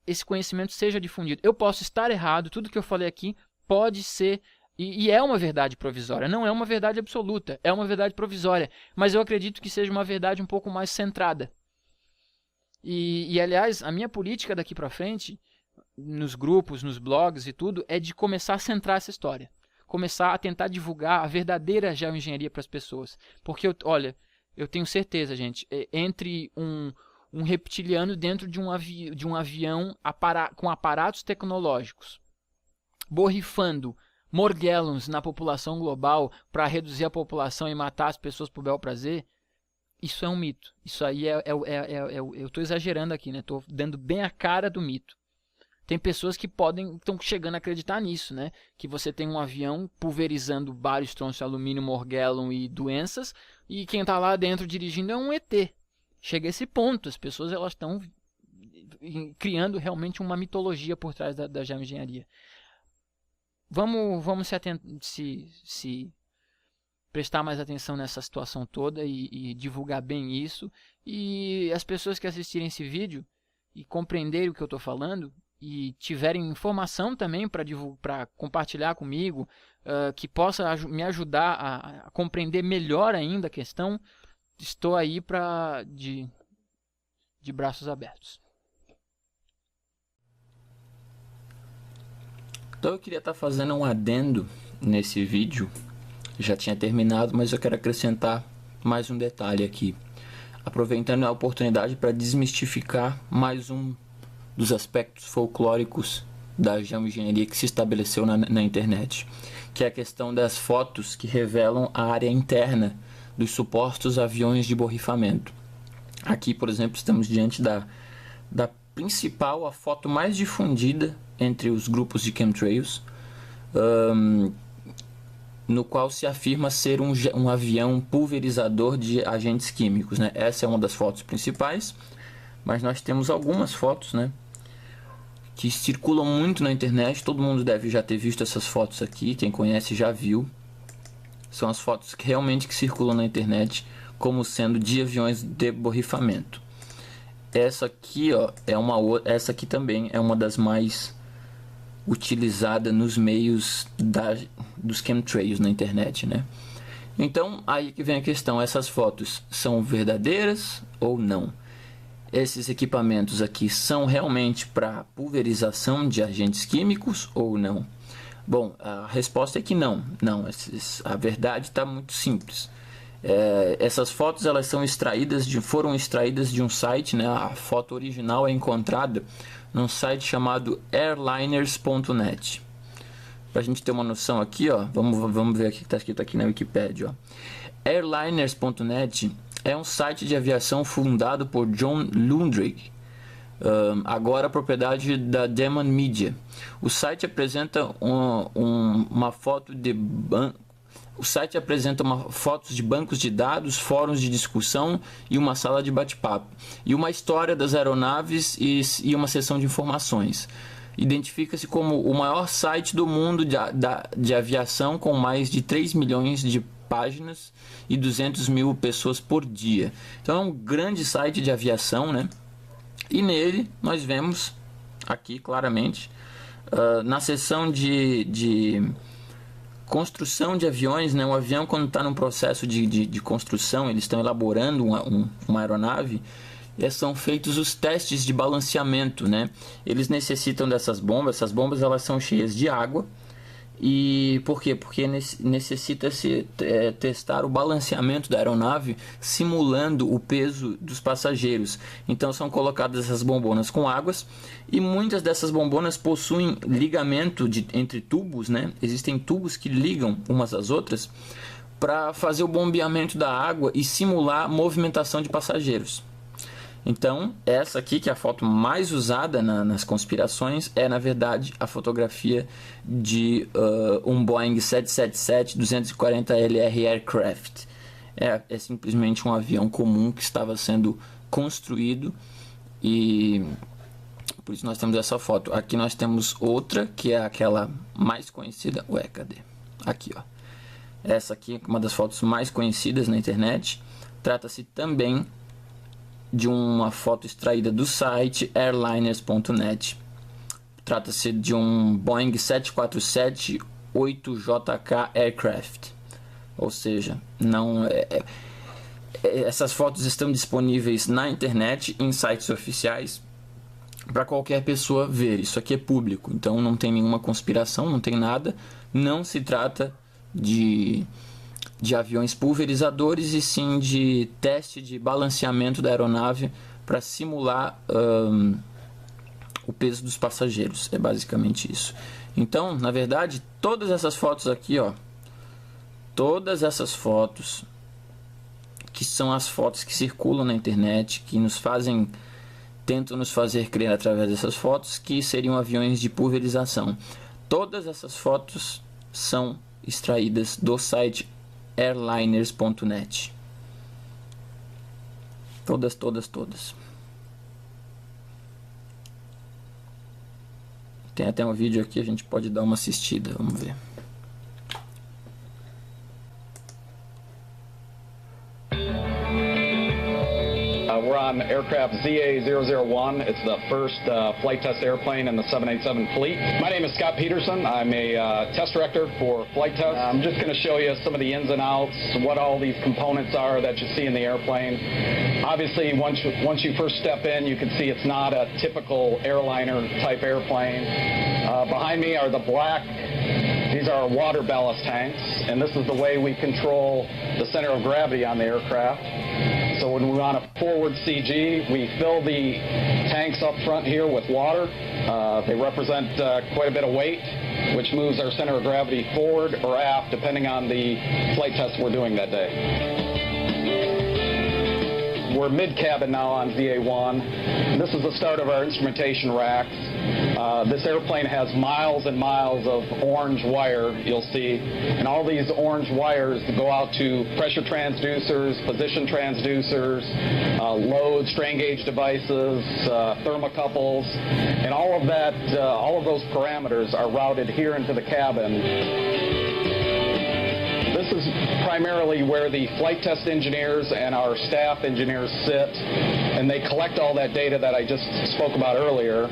esse conhecimento seja difundido. Eu posso estar errado, tudo que eu falei aqui pode ser... E é uma verdade provisória, não é uma verdade absoluta, é uma verdade provisória, mas eu acredito que seja uma verdade um pouco mais centrada. E aliás, a minha política daqui para frente, nos grupos, nos blogs e tudo, é de começar a centrar essa história. Começar a tentar divulgar a verdadeira geoengenharia para as pessoas. Porque, olha, eu tenho certeza, gente, entre um reptiliano dentro de um avião com aparatos tecnológicos, borrifando Morgellons na população global para reduzir a população e matar as pessoas por bel prazer, isso é um mito. Isso aí eu estou exagerando aqui, né? Estou dando bem a cara do mito. Tem pessoas que estão chegando a acreditar nisso, né? Que você tem um avião pulverizando bário, estrôncio, alumínio, Morgellon e doenças, e quem está lá dentro dirigindo é um ET. Chega a esse ponto, as pessoas elas estão criando realmente uma mitologia por trás da geoengenharia. Vamos se prestar mais atenção nessa situação toda e divulgar bem isso. E as pessoas que assistirem esse vídeo e compreenderem o que eu estou falando e tiverem informação também para compartilhar comigo, que possa me ajudar a compreender melhor ainda a questão, estou aí de braços abertos. Então eu queria estar fazendo um adendo nesse vídeo. Já tinha terminado, mas eu quero acrescentar mais um detalhe aqui, aproveitando a oportunidade para desmistificar mais um dos aspectos folclóricos da geoengenharia que se estabeleceu na internet, que é a questão das fotos que revelam a área interna dos supostos aviões de borrifamento. Aqui, por exemplo, estamos diante da principal, a foto mais difundida entre os grupos de chemtrails, no qual se afirma ser um avião pulverizador de agentes químicos, né? Essa é uma das fotos principais, mas nós temos algumas fotos, né, que circulam muito na internet. Todo mundo deve já ter visto essas fotos aqui, quem conhece já viu. São as fotos que realmente circulam na internet como sendo de aviões de borrifamento. Essa aqui, ó, essa aqui também é uma das mais utilizada nos meios dos chemtrails na internet, né? Então, aí que vem a questão, essas fotos são verdadeiras ou não? Esses equipamentos aqui são realmente para pulverização de agentes químicos ou não? Bom, a resposta é que não. A verdade está muito simples. Essas fotos elas foram extraídas de um site, né? A foto original é encontrada num site chamado airliners.net. Para a gente ter uma noção aqui, ó, vamos ver o que está escrito aqui na Wikipedia. Airliners.net é um site de aviação fundado por John Lundrick, agora propriedade da Demon Media. O site apresenta uma foto de fotos de bancos de dados, fóruns de discussão e uma sala de bate-papo, e uma história das aeronaves e uma seção de informações. Identifica-se como o maior site do mundo de aviação, com mais de 3 milhões de páginas e 200 mil pessoas por dia. Então é um grande site de aviação, né? E nele nós vemos aqui claramente, na seção de construção de aviões, né? Um avião, quando está num processo de construção, eles estão elaborando uma aeronave, são feitos os testes de balanceamento, né? Eles necessitam dessas bombas. Essas bombas, elas são cheias de água. E por quê? Porque necessita-se testar o balanceamento da aeronave simulando o peso dos passageiros. Então são colocadas essas bombonas com águas, e muitas dessas bombonas possuem ligamento entre tubos, né? Existem tubos que ligam umas às outras para fazer o bombeamento da água e simular a movimentação de passageiros. Então, essa aqui, que é a foto mais usada nas conspirações, é, na verdade, a fotografia de um Boeing 777-240LR Aircraft. É simplesmente um avião comum que estava sendo construído, e por isso nós temos essa foto. Aqui nós temos outra, que é aquela mais conhecida. Ué, cadê? Aqui, ó. Essa aqui é uma das fotos mais conhecidas na internet. Trata-se também de uma foto extraída do site airliners.net. Trata-se de um Boeing 747-8JK Aircraft. Ou seja, essas fotos estão disponíveis na internet, em sites oficiais, para qualquer pessoa ver. Isso aqui é público, então não tem nenhuma conspiração, não tem nada. Não se trata de aviões pulverizadores, e sim de teste de balanceamento da aeronave para simular o peso dos passageiros. É basicamente isso. Então, na verdade, todas essas fotos aqui, ó, todas essas fotos, que são as fotos que circulam na internet, que tentam nos fazer crer através dessas fotos que seriam aviões de pulverização. Todas essas fotos são extraídas do site airliners.net. Todas. Tem até um vídeo aqui, a gente pode dar uma assistida, vamos ver. We're on aircraft ZA001. It's the first flight test airplane in the 787 fleet. My name is Scott Peterson. I'm a test director for flight test. I'm just going to show you some of the ins and outs, what all these components are that you see in the airplane. Obviously, once you first step in, you can see it's not a typical airliner type airplane. Behind me are the black. These are water ballast tanks, and this is the way we control the center of gravity on the aircraft. So when we're on a forward CG, we fill the tanks up front here with water. They represent quite a bit of weight, which moves our center of gravity forward or aft, depending on the flight test we're doing that day. We're mid-cabin now on ZA-1. This is the start of our instrumentation racks. This airplane has miles and miles of orange wire, you'll see, and all these orange wires go out to pressure transducers, position transducers, load, strain gauge devices, thermocouples, and all of that, all of those parameters are routed here into the cabin. This is primarily where the flight test engineers and our staff engineers sit, and they collect all that data that I just spoke about earlier.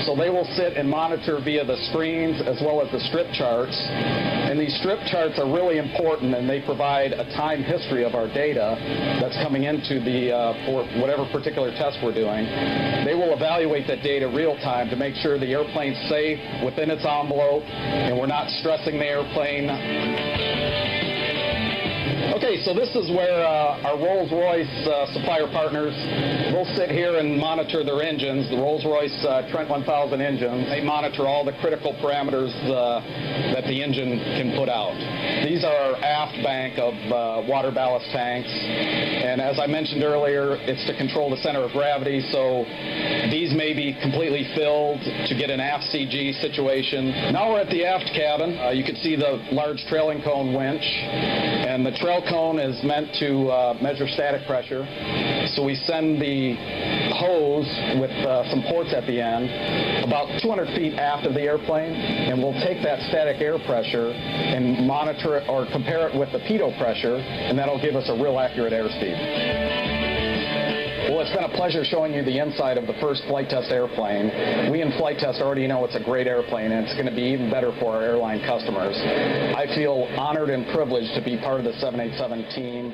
So they will sit and monitor via the screens as well as the strip charts. And these strip charts are really important, and they provide a time history of our data that's coming into the for whatever particular test we're doing. They will evaluate that data real time to make sure the airplane's safe within its envelope and we're not stressing the airplane. Okay, so this is where our Rolls-Royce supplier partners will sit here and monitor their engines, the Rolls-Royce Trent 1000 engines. They monitor all the critical parameters that the engine can put out. These are our aft bank of water ballast tanks, and as I mentioned earlier, it's to control the center of gravity, so these may be completely filled to get an aft CG situation. Now we're at the aft cabin. You can see the large trailing cone winch, and the trail cone is meant to measure static pressure. So we send the hose with some ports at the end about 200 feet aft of the airplane, and we'll take that static air pressure and monitor it or compare it with the pitot pressure, and that'll give us a real accurate airspeed. Well, it's been a pleasure showing you the inside of the first flight test airplane. We in Flight Test already know it's a great airplane, and it's going to be even better for our airline customers. I feel honored and privileged to be part of the 787 team.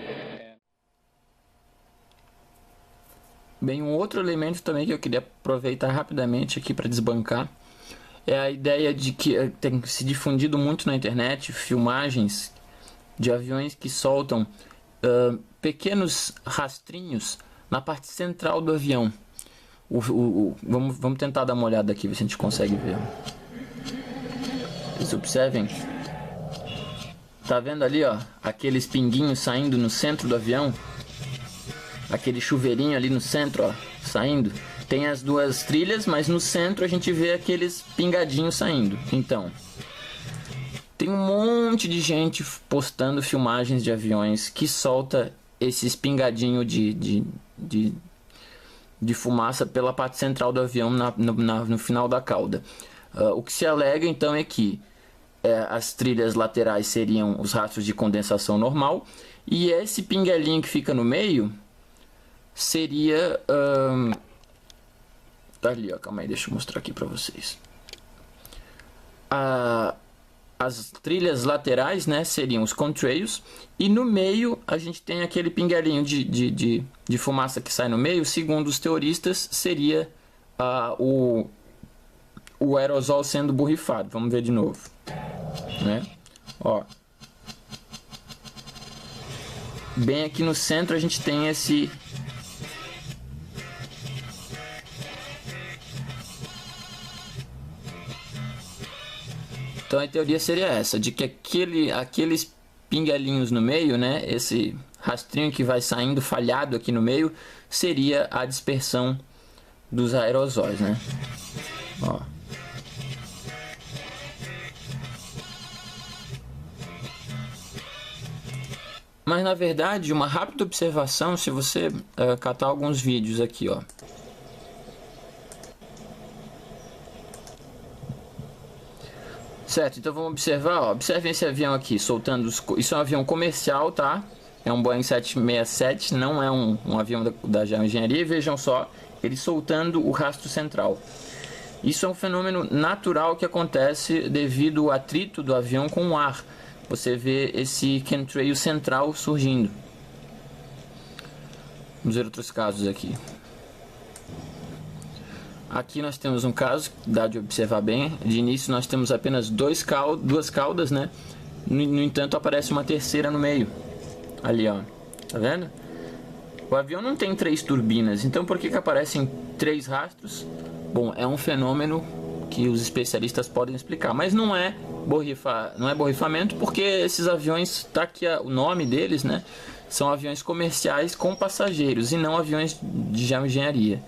Bem, um outro elemento também que eu queria aproveitar rapidamente aqui para desbancar é a ideia de que tem se difundido muito na internet filmagens de aviões que soltam pequenos rastrinhos na parte central do avião. Vamos tentar dar uma olhada aqui, ver se a gente consegue ver. Vocês observem. Tá vendo ali, ó, aqueles pinguinhos saindo no centro do avião? Aquele chuveirinho ali no centro, ó, saindo. Tem as duas trilhas, mas no centro a gente vê aqueles pingadinhos saindo. Então, tem um monte de gente postando filmagens de aviões que solta esses pingadinhos de fumaça pela parte central do avião no final da cauda. O que se alega então é que as trilhas laterais seriam os rastros de condensação normal, e esse pinguelinho que fica no meio seria ali, ó, calma aí, deixa eu mostrar aqui para vocês. As trilhas laterais, né, seriam os contrails, e no meio a gente tem aquele pinguelinho de fumaça que sai no meio. Segundo os teoristas, seria o aerosol sendo borrifado. Vamos ver de novo, né? Ó, bem aqui no centro a gente tem esse Então a teoria seria essa, de que aqueles pinguelinhos no meio, né, esse rastrinho que vai saindo falhado aqui no meio, seria a dispersão dos aerosóis, né? Ó. Mas na verdade, uma rápida observação, se você catar alguns vídeos aqui, ó. Certo, então vamos observar, ó. Observem esse avião aqui, soltando isso é um avião comercial, tá? É um Boeing 767, não é um avião da Geoengenharia. E vejam só, ele soltando o rastro central. Isso é um fenômeno natural que acontece devido ao atrito do avião com o ar. Você vê esse chemtrail central surgindo. Vamos ver outros casos aqui. Aqui nós temos um caso, dá de observar bem. De início nós temos apenas duas caudas, né? No entanto, aparece uma terceira no meio. Ali, ó. Tá vendo? O avião não tem 3 turbinas, então por que aparecem 3 rastros? Bom, é um fenômeno que os especialistas podem explicar, mas não é borrifamento, porque esses aviões, tá aqui o nome deles, né? São aviões comerciais com passageiros e não aviões de geoengenharia.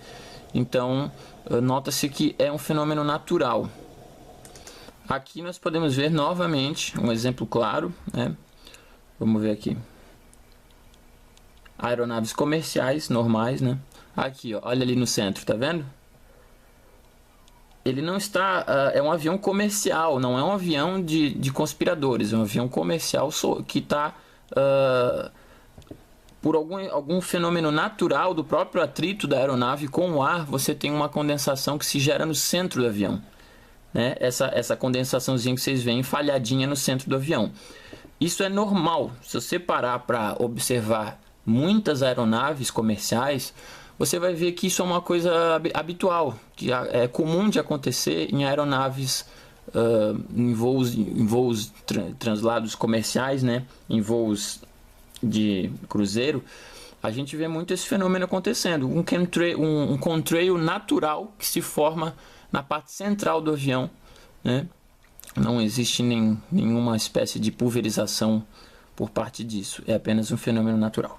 Então, nota-se que é um fenômeno natural. Aqui nós podemos ver novamente um exemplo claro, né? Vamos ver aqui. Aeronaves comerciais normais, né? Aqui, ó, olha ali no centro, tá vendo? Ele não está... é um avião comercial, não é um avião de conspiradores. É um avião comercial que está... por algum fenômeno natural do próprio atrito da aeronave com o ar, você tem uma condensação que se gera no centro do avião, né? Essa condensaçãozinha que vocês veem falhadinha no centro do avião. Isso é normal. Se você parar para observar muitas aeronaves comerciais, você vai ver que isso é uma coisa habitual, que é comum de acontecer em aeronaves, em voos translados comerciais, né? Em voos de cruzeiro. A gente vê muito esse fenômeno acontecendo, um contrail natural que se forma na parte central do avião, né? Não existe nenhuma espécie de pulverização por parte disso, é apenas um fenômeno natural.